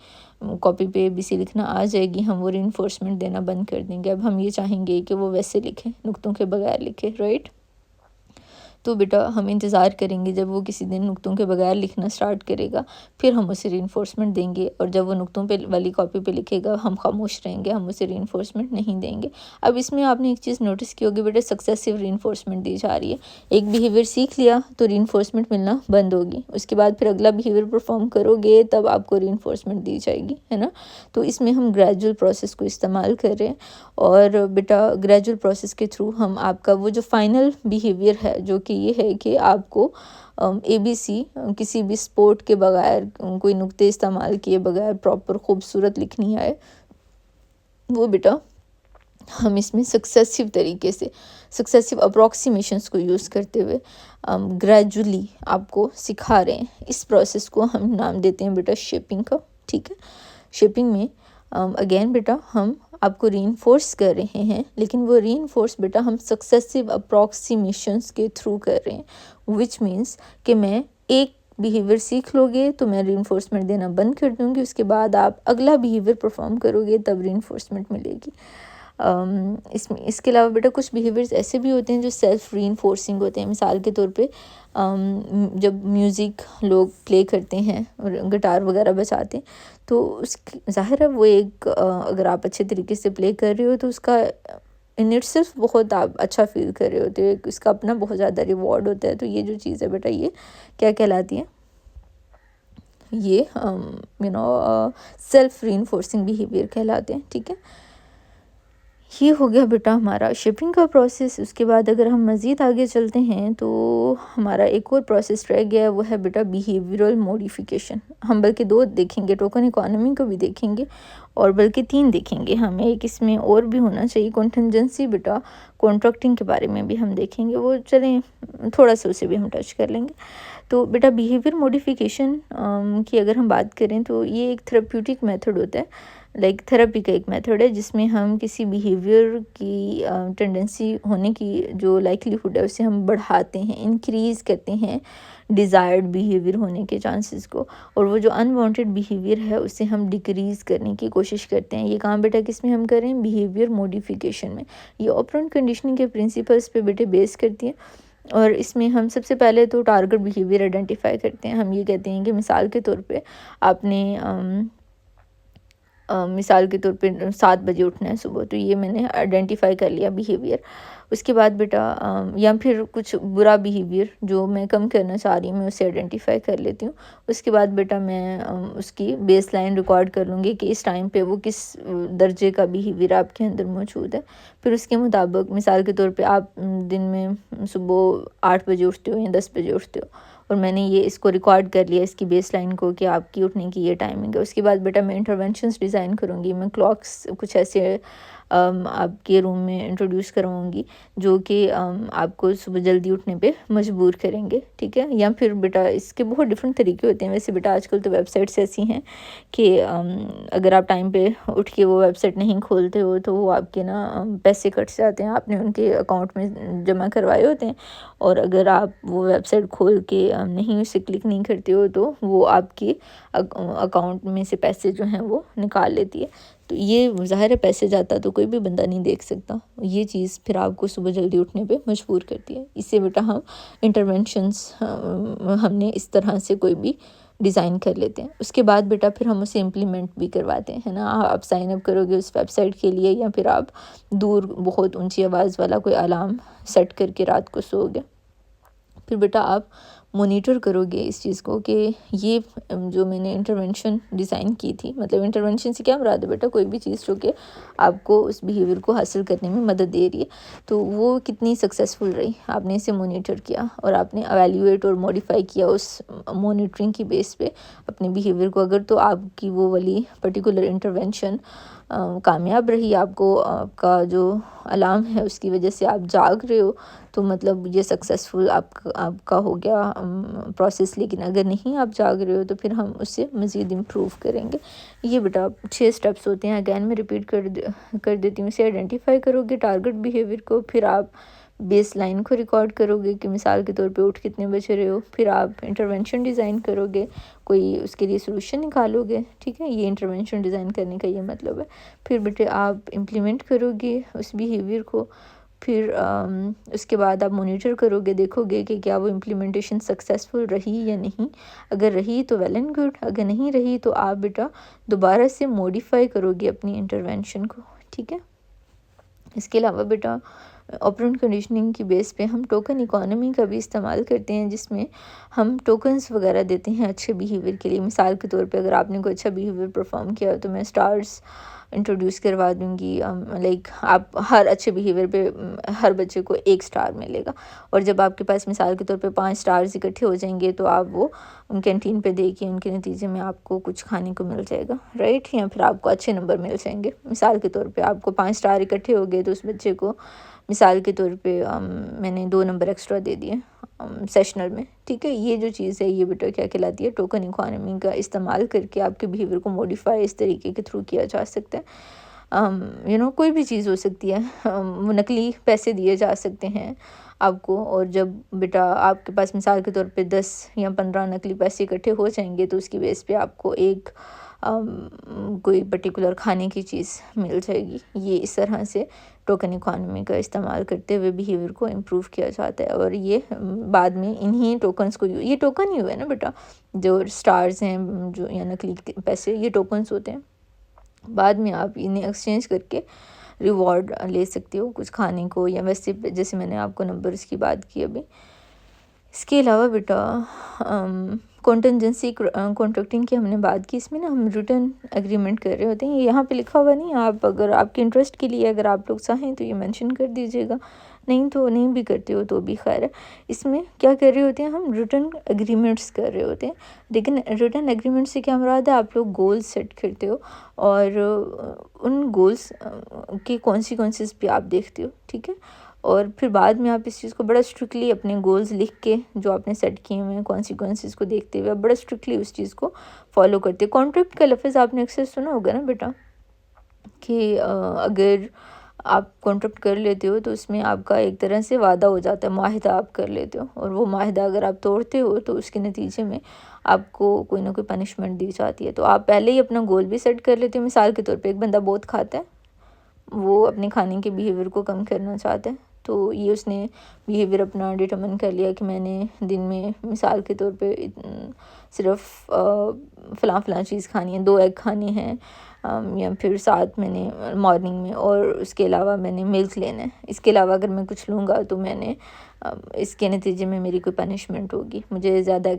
कॉपी पे ABC लिखना आ जाएगी, हम वो रीइंफोर्समेंट देना बंद कर देंगे। अब हम ये चाहेंगे कि वो वैसे लिखे, नुक्तों के बगैर लिखे, राइट। तो बेटा हम इंतज़ार करेंगे जब वो किसी दिन नुक्तों के बगैर लिखना स्टार्ट करेगा, फिर हम उसे रीइंफोर्समेंट देंगे। और जब वो नुक्तों पे वाली कॉपी पे लिखेगा हम खामोश रहेंगे, हम उसे रीइंफोर्समेंट नहीं देंगे। अब इसमें आपने एक चीज़ नोटिस की होगी बेटा, सक्सेसिव रीइंफोर्समेंट दी जा रही है। एक बिहेवियर सीख लिया तो रीइंफोर्समेंट मिलना बंद होगी, उसके बाद फिर अगला बिहेवियर परफॉर्म करोगे तब आपको रीइंफोर्समेंट दी जाएगी, है ना। तो इसमें हम ग्रेजुअल प्रोसेस को इस्तेमाल कर रहे हैं और बेटा ग्रेजुअल प्रोसेस के थ्रू हम आपका वो जो फाइनल बिहेवियर है, जो कि ये है कि आपको ABC किसी भी स्पोर्ट के बगैर, कोई नुक्ते इस्तेमाल किए बगैर प्रॉपर खूबसूरत लिखनी आए, वो बेटा हम इसमें सक्सेसिव तरीके से सक्सेसिव अप्रॉक्सीमेशंस को यूज़ करते हुए ग्रेजुअली आपको सिखा रहे हैं। इस प्रोसेस को हम नाम देते हैं बेटा शेपिंग का, ठीक है। शेपिंग में अगेन बेटा हम आपको रीइंफोर्स कर रहे हैं, लेकिन वो रीइंफोर्स बेटा हम सक्सेसिव अप्रॉक्सीमेशंस के थ्रू कर रहे हैं। विच मीन्स कि मैं एक बिहेवियर सीख लोगे तो मैं रीइंफोर्समेंट देना बंद कर दूंगी, उसके बाद आप अगला बिहेवियर परफॉर्म करोगे तब रीइंफोर्समेंट मिलेगी। इसके अलावा बेटा कुछ बिहेवियर्स ऐसे भी होते हैं जो सेल्फ रीइंफोर्सिंग होते हैं। मिसाल के तौर पे जब म्यूज़िक लोग प्ले करते हैं और गिटार वगैरह बजाते हैं तो ज़ाहिर है वो एक अगर आप अच्छे तरीके से प्ले कर रहे हो तो उसका इन इटसेल्फ बहुत आप अच्छा फील कर रहे होते हो, इसका अपना बहुत ज़्यादा रिवॉर्ड होता है। तो ये जो चीज़ है बेटा ये क्या कहलाती है, ये सेल्फ रीइंफोर्सिंग बिहेवियर कहलाते हैं, ठीक है। ये हो गया बेटा हमारा शिपिंग का प्रोसेस। उसके बाद अगर हम मज़ीद आगे चलते हैं तो हमारा एक और प्रोसेस रह गया है, वो है बेटा बिहेवियरल मॉडिफिकेशन। हम बल्कि 2 देखेंगे, टोकन इकोनॉमी को भी देखेंगे और बल्कि 3 देखेंगे हम। एक इसमें और भी होना चाहिए कॉन्टिजेंसी बेटा, कॉन्ट्रैक्टिंग के बारे में भी हम देखेंगे, वो चलें थोड़ा सा उसे भी हम टच कर लेंगे। तो बेटा बिहेवियर मॉडिफिकेशन की अगर हम बात करें तो ये एक थेरेप्यूटिक मेथड होता है, लाइक थेरेपी का एक मेथड है जिसमें हम किसी बिहेवियर की टेंडेंसी होने की जो लाइकलीहुड है उसे हम बढ़ाते हैं, इंक्रीज़ करते हैं डिज़ायर्ड बिहेवियर होने के चांसेस को, और वो जो अनवांटेड बिहेवियर है उसे हम डिक्रीज़ करने की कोशिश करते हैं। ये काम बेटा किस में हम करें, बिहेवियर मॉडिफिकेशन में। ये ऑपरेंट कंडीशनिंग के प्रिंसिपल्स पे बेटे बेस करती है और इसमें हम सबसे पहले तो टारगेट बिहेवियर आइडेंटिफाई करते हैं। हम ये कहते हैं कि मिसाल के तौर पे आपने मिसाल के तौर पे 7 बजे उठना है सुबह, तो ये मैंने आइडेंटिफ़ाई कर लिया बिहेवियर। उसके बाद बेटा या फिर कुछ बुरा बिहेवियर जो मैं कम करना चाह रही हूँ, मैं उसे आइडेंटिफ़ाई कर लेती हूँ। उसके बाद बेटा मैं उसकी बेसलाइन रिकॉर्ड कर लूँगी कि इस टाइम पे वो किस दर्जे का बिहेवियर आपके अंदर मौजूद है। फिर उसके मुताबिक मिसाल के तौर पे आप दिन में सुबह 8 बजे उठते हो या 10 बजे उठते हो, और मैंने ये इसको रिकॉर्ड कर लिया इसकी बेसलाइन को कि आपकी उठने की ये टाइमिंग है। उसके बाद बेटा मैं इंटरवेंशंस डिज़ाइन करूँगी, मैं क्लॉक्स कुछ ऐसे आपके रूम में इंट्रोड्यूस करवाऊँगी जो कि आपको सुबह जल्दी उठने पे मजबूर करेंगे, ठीक है। या फिर बेटा इसके बहुत डिफरेंट तरीके होते हैं। वैसे बेटा आजकल तो वेबसाइट्स ऐसी हैं कि अगर आप टाइम पे उठ के वो वेबसाइट नहीं खोलते हो तो वो आपके ना पैसे कट जाते हैं, आपने उनके अकाउंट में जमा करवाए होते हैं, और अगर आप वो वेबसाइट खोल के नहीं उसे क्लिक नहीं करते हो तो वो आपके अकाउंट में से पैसे जो हैं वो निकाल लेती है। तो ये ज़ाहिर है पैसे जाता तो कोई भी बंदा नहीं देख सकता, ये चीज़ फिर आपको सुबह जल्दी उठने पे मजबूर करती है। इससे बेटा हम इंटरवेंशंस हमने इस तरह से कोई भी डिज़ाइन कर लेते हैं। उसके बाद बेटा फिर हम उसे इम्प्लीमेंट भी करवाते हैं, है ना। आप साइन अप करोगे उस वेबसाइट के लिए, या फिर आप दूर बहुत ऊंची आवाज़ वाला कोई अलार्म सेट करके रात को सोओगे। फिर बेटा आप मॉनिटर करोगे इस चीज़ को कि ये जो मैंने इंटरवेंशन डिज़ाइन की थी, मतलब इंटरवेंशन से क्या मुराद है बेटा, कोई भी चीज़ जो कि आपको उस बिहेवियर को हासिल करने में मदद दे रही है, तो वो कितनी सक्सेसफुल रही। आपने इसे मॉनिटर किया और आपने एवेल्यूएट और मॉडिफाई किया उस मॉनिटरिंग की बेस पे अपने बिहेवियर को। अगर तो आपकी वो वाली पर्टिकुलर इंटरवेंशन कामयाब रही, आपको आपका जो अलार्म है उसकी वजह से आप जाग रहे हो, तो मतलब ये सक्सेसफुल आपका हो गया प्रोसेस। लेकिन अगर नहीं आप जाग रहे हो तो फिर हम उससे मज़ीद इम्प्रूव करेंगे। ये बेटा 6 स्टेप्स होते हैं। अगैन मैं रिपीट कर देती हूँ। इसे आइडेंटिफाई करोगे टारगेट बिहेवियर को, फिर आप बेस लाइन को रिकॉर्ड करोगे कि मिसाल के तौर पे उठ कितने बजे रहे हो, फिर आप इंटरवेंशन डिज़ाइन करोगे, कोई उसके लिए सोल्यूशन निकालोगे, ठीक है। ये इंटरवेंशन डिज़ाइन करने का ये मतलब है। फिर बेटे आप इम्प्लीमेंट करोगे उस बिहेवियर को, फिर उसके बाद आप मॉनिटर करोगे, देखोगे कि क्या वो इम्प्लीमेंटेशन सक्सेसफुल रही या नहीं। अगर रही तो वेल एंड गुड, अगर नहीं रही तो आप बेटा दोबारा से मॉडिफाई करोगे अपनी इंटरवेंशन को, ठीक है। इसके अलावा बेटा ऑपरेंट कंडीशनिंग की बेस पे हम टोकन इकोनॉमी का भी इस्तेमाल करते हैं, जिसमें हम टोकन्स वगैरह देते हैं अच्छे बिहेवियर के लिए। मिसाल के तौर पे अगर आपने कोई अच्छा बिहेवियर परफॉर्म किया तो मैं स्टार्स इंट्रोड्यूस करवा दूँगी। लाइक आप हर अच्छे बिहेवियर पे हर बच्चे को 1 स्टार मिलेगा, और जब आपके पास मिसाल के तौर पे 5 स्टार्स इकट्ठे हो जाएंगे तो आप वो कैंटीन पे दे के उनके नतीजे में आपको कुछ खाने को मिल जाएगा, राइट। या फिर आपको अच्छे नंबर मिल जाएंगे। मिसाल के तौर पे आपको 5 स्टार इकट्ठे हो गए तो उस बच्चे को मिसाल के तौर पे मैंने 2 नंबर एक्स्ट्रा दे दिए सेशनल में, ठीक है। ये जो चीज़ है ये बेटा क्या कहलाती है, टोकन इकोनॉमी का इस्तेमाल करके आपके बिहेवियर को मॉडिफाई इस तरीके के थ्रू किया जा सकता है। कोई भी चीज़ हो सकती है। वो नकली पैसे दिए जा सकते हैं आपको, और जब बेटा आपके पास मिसाल के तौर पे 10 या 15 नकली पैसे इकट्ठे हो जाएंगे तो उसकी बेस पे आपको एक कोई पर्टिकुलर खाने की चीज़ मिल जाएगी। ये इस तरह से टोकन इकोनॉमी का इस्तेमाल करते हुए बिहेवियर को इम्प्रूव किया जाता है। और ये बाद में इन्हीं टोकन्स को, ये टोकन ही हुए ना बेटा, जो स्टार्स हैं जो या नकली पैसे, ये टोकन्स होते हैं। बाद में आप इन्हें एक्सचेंज करके रिवॉर्ड ले सकते हो कुछ खाने को, या वैसे जैसे मैंने आपको नंबर्स की बात की अभी। इसके अलावा बेटा कॉन्टिजेंसी कॉन्ट्रैक्टिंग की हमने बात की। इसमें ना हम रिटर्न एग्रीमेंट कर रहे होते हैं। ये यहाँ पे लिखा हुआ नहीं, आप अगर आपके इंटरेस्ट के लिए अगर आप लोग चाहें तो ये मेंशन कर दीजिएगा, नहीं तो नहीं भी करते हो तो भी खैर है। इसमें क्या कर रहे होते हैं, हम रिटर्न एग्रीमेंट्स कर रहे होते हैं। लेकिन रिटर्न एग्रीमेंट से क्या मुराद है, आप लोग गोल्स सेट करते हो और उन गोल्स के कॉन्सिक्वेंसेस भी आप देखते हो, ठीक है। और फिर बाद में आप इस चीज़ को बड़ा स्ट्रिक्टली अपने गोल्स लिख के जो आपने सेट किए हुए हैं कॉन्सिक्वेंसेस को देखते हुए आप बड़ा स्ट्रिक्टली उस चीज़ को फॉलो करते हैं। कॉन्ट्रैक्ट का लफ्ज़ आपने अक्सर सुना होगा ना बेटा, कि अगर आप कॉन्ट्रैक्ट कर लेते हो तो उसमें आपका एक तरह से वादा हो जाता है, माहिदा आप कर लेते हो, और वो माहिदा अगर आप तोड़ते हो तो उसके नतीजे में आपको कोई ना कोई पनिशमेंट दी जाती है। तो आप पहले ही अपना गोल भी सेट कर लेते हो। मिसाल के तौर पे एक बंदा बहुत खाता है, वो अपने खाने के बिहेवियर को कम करना चाहता है, तो ये उसने बिहेवियर अपना डिटरमिन कर लिया कि मैंने दिन में मिसाल के तौर पे सिर्फ फ़लाँ चीज़ खानी है, 2 एग खाने हैं, या फिर साथ मैंने मॉर्निंग में, और उसके अलावा मैंने मिल्क लेना है। इसके अलावा अगर मैं कुछ लूँगा तो मैंने इसके नतीजे में मेरी कोई पनिशमेंट होगी, मुझे ज़्यादा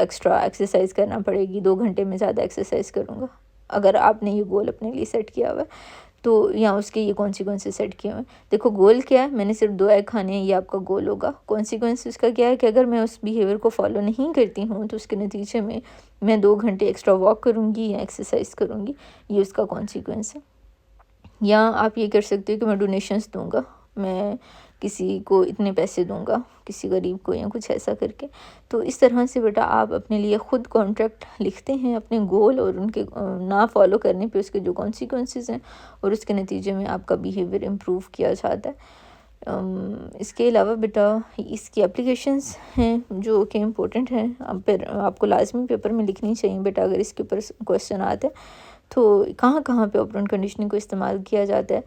एक्स्ट्रा एक्सरसाइज करना पड़ेगी, 2 घंटे में ज़्यादा एक्सरसाइज करूँगा। अगर आपने ये गोल अपने लिए सेट किया हुआ है तो, या उसके ये कॉन्सिक्वेंसेस सेट किए हुए हैं। देखो गोल क्या है, मैंने सिर्फ 2 एग खाने हैं, ये आपका गोल होगा। कॉन्सिक्वेंस उसका क्या है कि अगर मैं उस बिहेवियर को फॉलो नहीं करती हूँ तो उसके नतीजे में मैं 2 घंटे एक्स्ट्रा वॉक करूँगी या एक्सरसाइज करूँगी, ये उसका कॉन्सिक्वेंस है। या आप ये कर सकते हो कि मैं डोनेशंस दूँगा, मैं किसी को इतने पैसे दूँगा, किसी गरीब को, या कुछ ऐसा करके। तो इस तरह से बेटा आप अपने लिए ख़ुद कॉन्ट्रैक्ट लिखते हैं अपने गोल और उनके ना फॉलो करने पे उसके जो कॉन्सिक्वेंसेस हैं, और उसके नतीजे में आपका बिहेवियर इम्प्रूव किया जाता है। इसके अलावा बेटा इसकी एप्लीकेशंस हैं जो कि इम्पोर्टेंट हैं, अब फिर आपको लाजमी पेपर में लिखनी चाहिए बेटा अगर इसके ऊपर क्वेश्चन आते हैं। तो कहाँ कहाँ पे ऑपरेंट कंडीशनिंग को इस्तेमाल किया जाता है।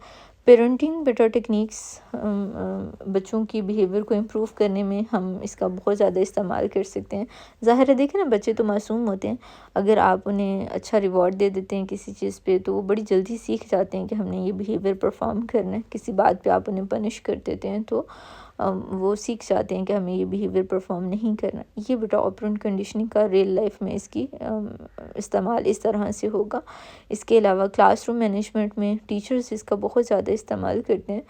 पेरेंटिंग बेटा टेक्निक्स, बच्चों की बिहेवियर को इम्प्रूव करने में हम इसका बहुत ज़्यादा इस्तेमाल कर सकते हैं। ज़ाहिर है देखें ना, बच्चे तो मासूम होते हैं, अगर आप उन्हें अच्छा रिवॉर्ड दे देते हैं किसी चीज़ पे तो वो बड़ी जल्दी सीख जाते हैं कि हमने ये बिहेवियर परफॉर्म करना है। किसी बात पे आप उन्हें पनिश कर देते हैं तो वो सीख जाते हैं कि हमें ये बिहेवियर परफॉर्म नहीं करना। ये बेटा ऑपरेंट कंडीशनिंग का रियल लाइफ में इसकी इस्तेमाल इस तरह से होगा। इसके अलावा क्लासरूम मैनेजमेंट में टीचर्स इसका बहुत ज़्यादा इस्तेमाल करते हैं।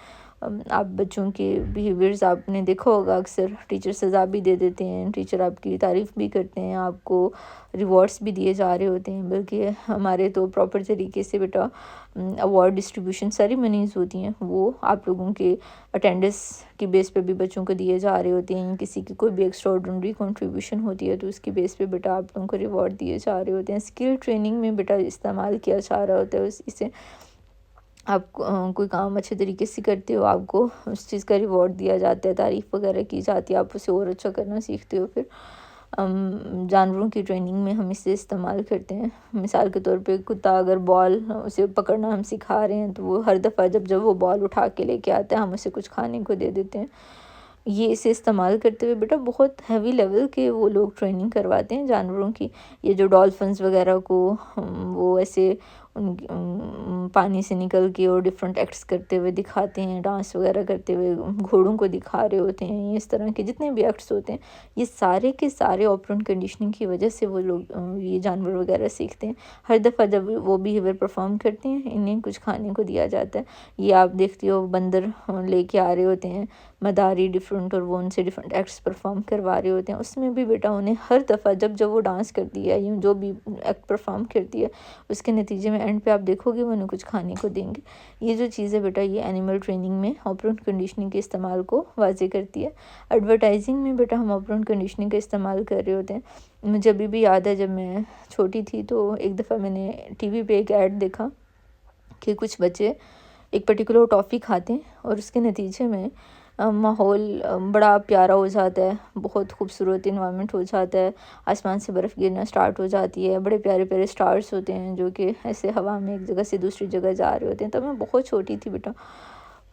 आप बच्चों के बिहेवियर्स आपने देखा होगा, अक्सर टीचर सज़ा भी दे देते हैं, टीचर आपकी तारीफ़ भी करते हैं, आपको रिवॉर्ड्स भी दिए जा रहे होते हैं, बल्कि हमारे तो प्रॉपर तरीके से बेटा अवार्ड डिस्ट्रीब्यूशन सेरेमनीज़ होती हैं, वो आप लोगों के अटेंडेंस की बेस पे भी बच्चों को दिए जा रहे होते हैं। किसी की कोई भी एक्स्ट्राऑर्डिनरी कंट्रीब्यूशन होती है तो उसकी बेस पे बेटा आप लोगों को रिवॉर्ड दिए जा रहे होते हैं। स्किल ट्रेनिंग में बेटा इस्तेमाल किया जा रहा होता है, इसे आप कोई काम अच्छे तरीके से करते हो, आपको उस चीज़ का रिवॉर्ड दिया जाता है, तारीफ़ वगैरह की जाती है, आप उसे और अच्छा करना सीखते हो। फिर जानवरों की ट्रेनिंग में हम इसे इस्तेमाल करते हैं। मिसाल के तौर पे कुत्ता अगर बॉल उसे पकड़ना हम सिखा रहे हैं तो वो हर दफ़ा जब वो बॉल उठा के लेके आता है हम उसे कुछ खाने को दे देते हैं। ये इसे इस्तेमाल करते हुए बेटा बहुत हैवी लेवल के वो लोग ट्रेनिंग करवाते हैं जानवरों की। ये जो डॉल्फिन्स वगैरह को वो ऐसे उन पानी से निकल के और डिफरेंट एक्ट्स करते हुए दिखाते हैं, डांस वगैरह करते हुए घोड़ों को दिखा रहे होते हैं। ये इस तरह के जितने भी एक्ट्स होते हैं ये सारे के सारे ऑपरेंट कंडीशनिंग की वजह से वो लोग ये जानवर वगैरह सीखते हैं। हर दफ़ा जब वो बिहेवियर परफॉर्म करते हैं इन्हें कुछ खाने को दिया जाता है। ये आप देखती हो बंदर लेके आ रहे होते हैं मदारी डिफरेंट, और वो उनसे डिफरेंट एक्ट्स परफॉर्म करवा रहे होते हैं। उसमें भी बेटा उन्हें हर दफ़ा जब वो डांस करती है या जो भी एक्ट परफॉर्म करती है उसके नतीजे में एंड पे आप देखोगे वो उन्हें कुछ खाने को देंगे। ये जो चीज़ है बेटा ये एनिमल ट्रेनिंग में ऑपरेंट कंडीशनिंग के इस्तेमाल को वाज़े करती है। एडवर्टाइजिंग में बेटा हम ऑपरेंट कंडीशनिंग का इस्तेमाल कर रहे होते हैं। मुझे अभी भी याद है जब मैं छोटी थी तो एक दफ़ा मैंने टीवी पे एक ऐड देखा कि कुछ बच्चे एक पर्टिकुलर टॉफ़ी खाते हैं और उसके नतीजे में माहौल बड़ा प्यारा हो जाता है, बहुत खूबसूरत इन्वायरमेंट हो जाता है, आसमान से बर्फ़ गिरना स्टार्ट हो जाती है, बड़े प्यारे प्यारे स्टार्स होते हैं जो कि ऐसे हवा में एक जगह से दूसरी जगह जा रहे होते हैं। तब मैं बहुत छोटी थी बेटा।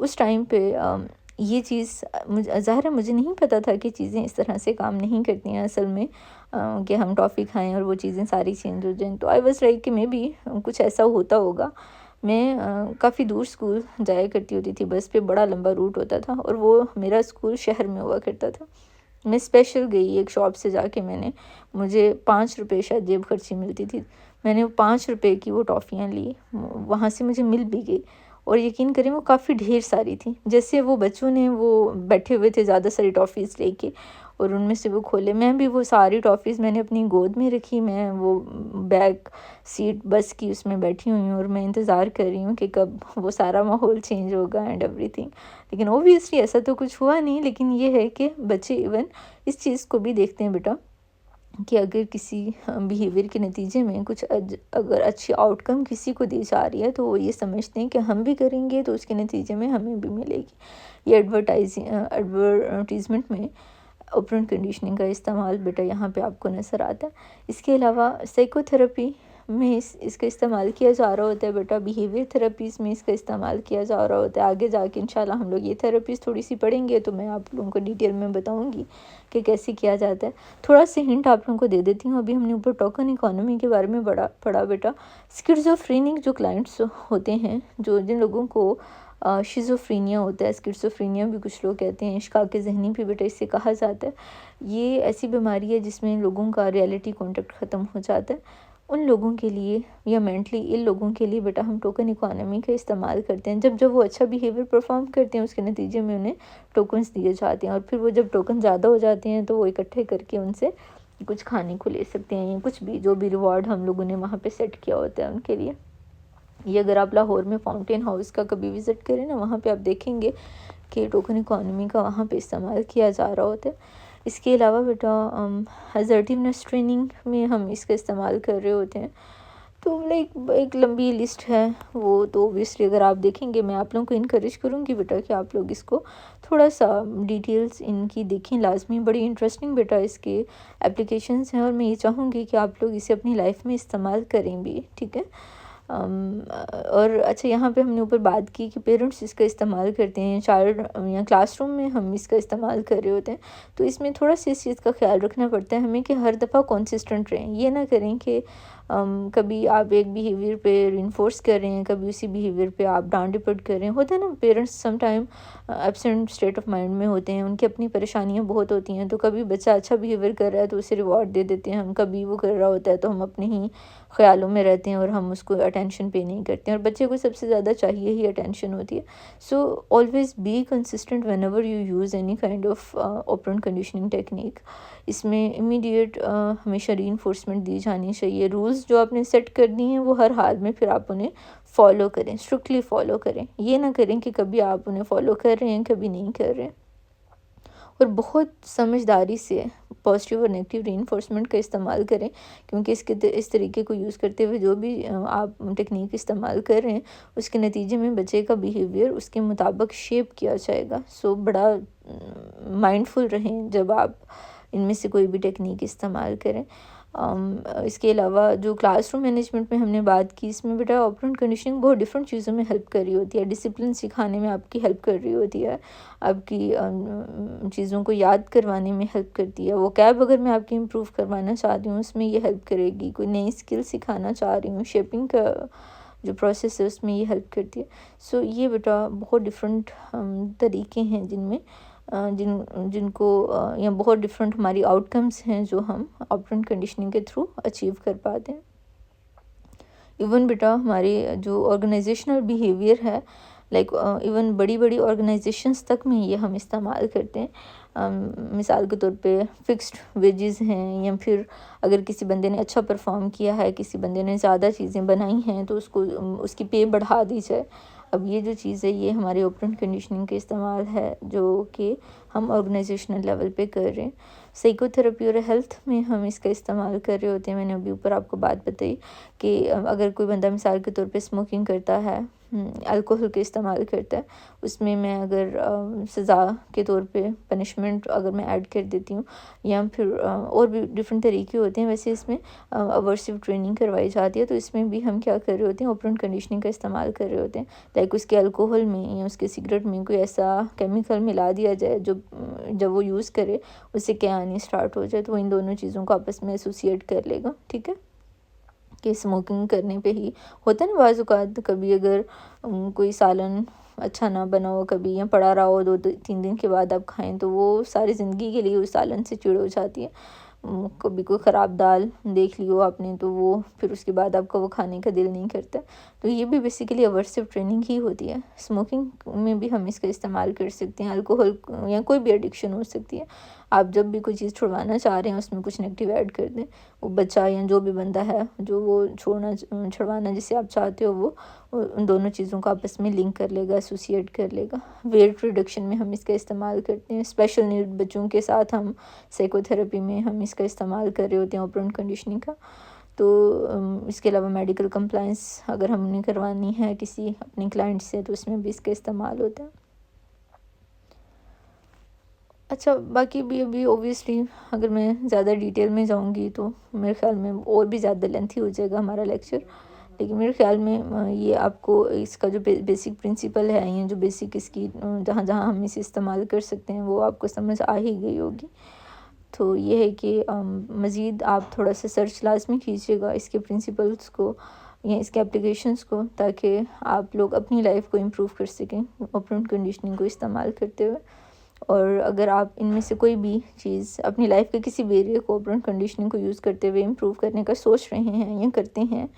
उस टाइम पे ये चीज़ मुझे ज़ाहिर है मुझे नहीं पता था कि चीज़ें इस तरह से काम नहीं करती हैं असल में, कि हम टॉफ़ी खाएं और वो चीज़ें सारी चेंज हो जाएं। तो आई वाज़ लाइक कि मे बी कुछ ऐसा होता होगा। मैं काफ़ी दूर स्कूल जाया करती होती थी बस पे, बड़ा लंबा रूट होता था और वो मेरा स्कूल शहर में हुआ करता था। मैं स्पेशल गई एक शॉप से जाके मुझे 5 रुपए शायद जेब खर्ची मिलती थी। मैंने वो 5 रुपए की वो टॉफ़ियाँ ली, वहाँ से मुझे मिल भी गई और यकीन करें वो काफ़ी ढेर सारी थी। जैसे वो बच्चों ने वो बैठे हुए थे ज़्यादा सारी टॉफ़ीज़ लेके और उनमें से वो खोले, मैं भी वो सारी टॉफ़ीज़ मैंने अपनी गोद में रखी। मैं वो बैक सीट बस की उसमें बैठी हुई हूँ और मैं इंतज़ार कर रही हूँ कि कब वो सारा माहौल चेंज होगा एंड एवरीथिंग। लेकिन ओबियसली ऐसा तो कुछ हुआ नहीं, लेकिन ये है कि बच्चे इवन इस चीज़ को भी देखते हैं बेटा कि अगर किसी बिहेवियर के नतीजे में कुछ अगर अच्छी आउटकम किसी को दी जा रही है तो वो ये समझते हैं कि हम भी करेंगे तो उसके नतीजे में हमें भी मिलेगी। ये एडवर्टीज़मेंट में ऑपरेंट कंडीशनिंग का इस्तेमाल बेटा यहाँ पे आपको नज़र आता है। इसके अलावा साइकोथेरेपी में इसका इस्तेमाल किया जा रहा होता है बेटा, बिहेवियर थेरेपीज़ में इसका इस्तेमाल किया जा रहा होता है। आगे जाके इंशाल्लाह हम लोग ये थेरेपीज़ थोड़ी सी पढ़ेंगे तो मैं आप लोगों को डिटेल में बताऊंगी कि कैसे किया जाता है। थोड़ा सा हिंट आप लोगों को दे देती हूँ। अभी हमने ऊपर टोकन इकोनॉमी के बारे में पढ़ा बेटा। स्किज़ोफ्रेनिक जो क्लाइंट्स होते हैं, जो जिन लोगों को शिज़ोफ्रेनिया होता है, स्किज़ोफ्रेनिया भी कुछ लोग कहते हैं, इश्काक ज़हनी भी बेटा इससे कहा जाता है। ये ऐसी बीमारी है जिसमें लोगों का रियलिटी कॉन्टेक्ट ख़त्म हो जाता है। उन लोगों के लिए या मेंटली इल लोगों के लिए बेटा हम टोकन इकोनॉमी का इस्तेमाल करते हैं। जब वो अच्छा बिहेवियर परफॉर्म करते हैं उसके नतीजे में उन्हें टोकन्स दिए जाते हैं, और फिर वो जब टोकन ज़्यादा हो जाते हैं तो वो इकट्ठे करके उनसे कुछ खाने को ले सकते हैं, या कुछ भी जो भी रिवॉर्ड हम लोगों ने वहाँ पे सेट किया होता है उनके लिए। ये अगर आप लाहौर में फाउंटेन हाउस का कभी विज़िट करें ना, वहाँ पे आप देखेंगे कि टोकन इकोनॉमी का वहाँ पे इस्तेमाल किया जा रहा होता है। इसके अलावा बेटा असर्टिवनेस ट्रेनिंग में हम इसका इस्तेमाल कर रहे होते हैं। तो लाइक एक लंबी लिस्ट है वो, तो ओबियसली अगर आप देखेंगे, मैं आप लोगों को इनकरेज करूँगी बेटा कि आप लोग इसको थोड़ा सा डिटेल्स इनकी देखें लाजमी। बड़ी इंटरेस्टिंग बेटा इसके एप्लीकेशंस हैं, और मैं ये चाहूँगी कि आप लोग इसे अपनी लाइफ में इस्तेमाल करें भी, ठीक है। और अच्छा, यहाँ पे हमने ऊपर बात की कि पेरेंट्स इसका इस्तेमाल करते हैं, चाइल्ड या क्लासरूम में हम इसका इस्तेमाल कर रहे होते हैं। तो इसमें थोड़ा सा इस चीज़ का ख्याल रखना पड़ता है हमें कि हर दफ़ा कंसिस्टेंट रहें। ये ना करें कि कभी आप एक बिहेवियर पे इन्फोर्स कर रहे हैं, कभी उसी बिहेवियर पे आप डांट डिपट कर रहे हैं। होता है ना, parents some time absent state of mind में होते हैं, उनकी अपनी परेशानियाँ बहुत होती हैं। तो कभी बच्चा अच्छा बिहेवियर कर रहा है तो उसे रिवॉर्ड दे देते हैं हम, कभी वो कर रहा होता है तो हम अपने ही ख्यालों में रहते हैं और हम उसको अटेंशन पे नहीं करते हैं, और बच्चे को सबसे ज़्यादा चाहिए ही अटेंशन होती है। So always be consistent when ever you use any kind of operant conditioning technique. इसमें इमीडिएट हमेशा रीइंफोर्समेंट दी जानी चाहिए। रूल्स जो आपने सेट कर दिए हैं वो हर हाल में फिर आप उन्हें फॉलो करें, स्ट्रिक्टली फॉलो करें। ये ना करें कि कभी आप उन्हें फॉलो कर रहे हैं, कभी नहीं कर रहे हैं। और बहुत समझदारी से पॉजिटिव और नेगेटिव रीइंफोर्समेंट का इस्तेमाल करें, क्योंकि इस तरीके को यूज़ करते हुए जो भी आप टेक्निक इस्तेमाल कर रहे हैं उसके नतीजे में बच्चे का बिहेवियर उसके मुताबिक शेप किया जाएगा। सो बड़ा माइंडफुल रहें जब आप इनमें से कोई भी टेक्निक इस्तेमाल करें। इसके अलावा जो क्लासरूम मैनेजमेंट में हमने बात की, इसमें बेटा ऑपरेंट कंडीशनिंग बहुत डिफरेंट चीज़ों में हेल्प कर रही होती है। डिसिप्लिन सिखाने में आपकी हेल्प कर रही होती है, आपकी चीज़ों को याद करवाने में हेल्प करती है। वो कैब अगर मैं आपकी इम्प्रूव करवाना चाहती हूँ उसमें ये हेल्प करेगी। कोई नई स्किल सिखाना चाह रही हूँ, शेपिंग का जो प्रोसेस है उसमें ये हेल्प करती है। सो ये बेटा बहुत डिफरेंट तरीके हैं जिनमें जिनको या बहुत डिफरेंट हमारी आउटकम्स हैं जो हम ऑपरेंट कंडीशनिंग के थ्रू अचीव कर पाते हैं। इवन बेटा हमारे जो ऑर्गेनाइजेशनल बिहेवियर है, लाइक इवन बड़ी बड़ी ऑर्गेनाइजेशंस तक में ये हम इस्तेमाल करते हैं। मिसाल के तौर पे फिक्स्ड वेजेस हैं, या फिर अगर किसी बंदे ने अच्छा परफॉर्म किया है, किसी बंदे ने ज़्यादा चीज़ें बनाई हैं तो उसको उसकी पे बढ़ा दी जाए। अब ये जो चीज़ है ये हमारे ऑपरेंट कंडीशनिंग के इस्तेमाल है जो कि हम ऑर्गेनाइजेशनल लेवल पे कर रहे हैं। साइकोथेरेपी और हेल्थ में हम इसका इस्तेमाल कर रहे होते हैं। मैंने अभी ऊपर आपको बात बताई कि अगर कोई बंदा मिसाल के तौर पे स्मोकिंग करता है, अल्कोहल का इस्तेमाल करता है, उसमें मैं अगर सज़ा के तौर पे पनिशमेंट अगर मैं ऐड कर देती हूँ, या फिर और भी डिफरेंट तरीके होते हैं। वैसे इसमें अवर्सिव ट्रेनिंग करवाई जाती है, तो इसमें भी हम क्या कर रहे होते हैं, ऑपरेंट कंडीशनिंग का इस्तेमाल कर रहे होते हैं। लाइक उसके अल्कोहल में या उसके सिगरेट में कोई ऐसा केमिकल मिला दिया जाए जो जब वो यूज़ करे उससे क्या आनी स्टार्ट हो जाए, तो वो इन दोनों चीज़ों को आपस में एसोसिएट कर लेगा। ठीक है, कि स्मोकिंग करने पे ही होता है ना बाज़ औक़ात, कभी अगर कोई सालन अच्छा ना बना हो कभी, या पड़ा रहा हो 2-3 दिन के बाद आप खाएं तो वो सारी ज़िंदगी के लिए उस सालन से चिढ़ हो जाती है। कभी कोई ख़राब दाल देख ली हो आपने तो वो फिर उसके बाद आपका वो खाने का दिल नहीं करता। तो ये भी बेसिकली अवर्सिव ट्रेनिंग ही होती है। स्मोकिंग में भी हम इसका इस्तेमाल कर सकते हैं, अल्कोहल या कोई भी एडिक्शन हो सकती है। आप जब भी कोई चीज़ छुड़वाना चाह रहे हैं उसमें कुछ नेगेटिव ऐड कर दें, वो बच्चा या जो भी बंदा है जो वो छुड़वाना जिसे आप चाहते हो वो उन दोनों चीज़ों को आपस में लिंक कर लेगा, एसोसिएट कर लेगा। वेट रिडक्शन में हम इसका इस्तेमाल करते हैं। स्पेशल नीड बच्चों के साथ हम साइकोथेरेपी में हम इसका इस्तेमाल कर रहे होते हैं ऑपरेंट कंडीशनिंग का। तो इसके अलावा मेडिकल कंप्लायंस अगर हमने करवानी है किसी अपने क्लाइंट से तो उसमें भी इसका इस्तेमाल होता है। अच्छा, बाकी भी अभी ऑब्वियसली अगर मैं ज़्यादा डिटेल में जाऊँगी तो मेरे ख़्याल में और भी ज़्यादा लेंथी हो जाएगा हमारा लेक्चर। लेकिन मेरे ख़्याल में ये आपको इसका जो बेसिक प्रिंसिपल है, या जो बेसिक इसकी जहाँ जहाँ हम इसे इस्तेमाल कर सकते हैं वो आपको समझ आ ही गई होगी। तो ये है कि मज़ीद आप थोड़ा सा सर्च लाज़मी कीजिएगा इसके प्रिंसिपल्स को या इसके एप्लीकेशंस को, ताकि आप लोग अपनी लाइफ को इम्प्रूव कर सकें ऑपरेंट कंडीशनिंग को इस्तेमाल करते हुए। और अगर आप इनमें से कोई भी चीज़ अपनी लाइफ के किसी भी एरिया को ऑपरेंट कंडीशनिंग को यूज़ करते हुए इम्प्रूव करने का सोच रहे हैं या करते हैं,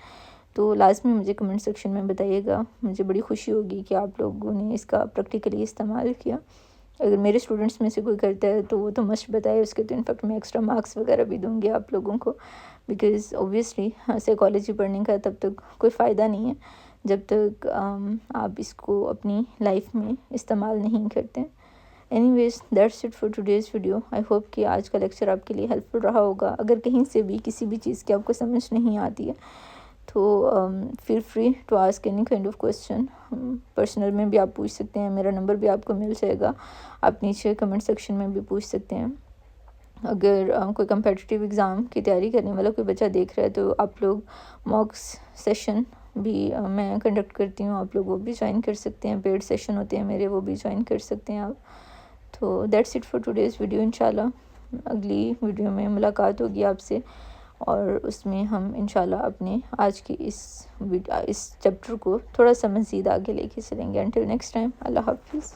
तो लाज़मी मुझे कमेंट सेक्शन में बताइएगा। मुझे बड़ी खुशी होगी कि आप लोगों ने इसका प्रैक्टिकली इस्तेमाल किया। अगर मेरे स्टूडेंट्स में से कोई करता है तो वो तो मस्ट बताए, उसके तो इनफैक्ट मैं एक्स्ट्रा मार्क्स वगैरह भी दूँगी आप लोगों को, बिकॉज़ ऑब्वियसली साइकोलॉजी पढ़ने का तब तक कोई फ़ायदा नहीं है जब तक आप इसको अपनी लाइफ में इस्तेमाल नहीं करते। Anyways that's it for today's video. I hope कि आज का लेक्चर आपके लिए हेल्पफुल रहा होगा। अगर कहीं से भी किसी भी चीज़ की आपको समझ नहीं आती है तो feel free to ask any kind of question. Personal में भी आप पूछ सकते हैं, मेरा नंबर भी आपको मिल जाएगा, आप नीचे कमेंट सेक्शन में भी पूछ सकते हैं। अगर कोई कम्पिटिटिव एग्ज़ाम की तैयारी करने वाला कोई बच्चा देख रहा है तो आप लोग मॉक्स सेशन भी मैं कंडक्ट करती हूँ, आप लोग वो भी ज्वाइन कर सकते हैं। पेड सेशन होते हैं मेरे, वो भी ज्वाइन कर सकते हैं आप। तो that's it for today's video. इंशाल्लाह अगली वीडियो में मुलाकात होगी आपसे, और उसमें हम इंशाल्लाह अपने आज की इस चैप्टर को थोड़ा सा मज़ीद आगे लेके चलेंगे। अंटिल नेक्स्ट टाइम, अल्लाह हाफ़िज़।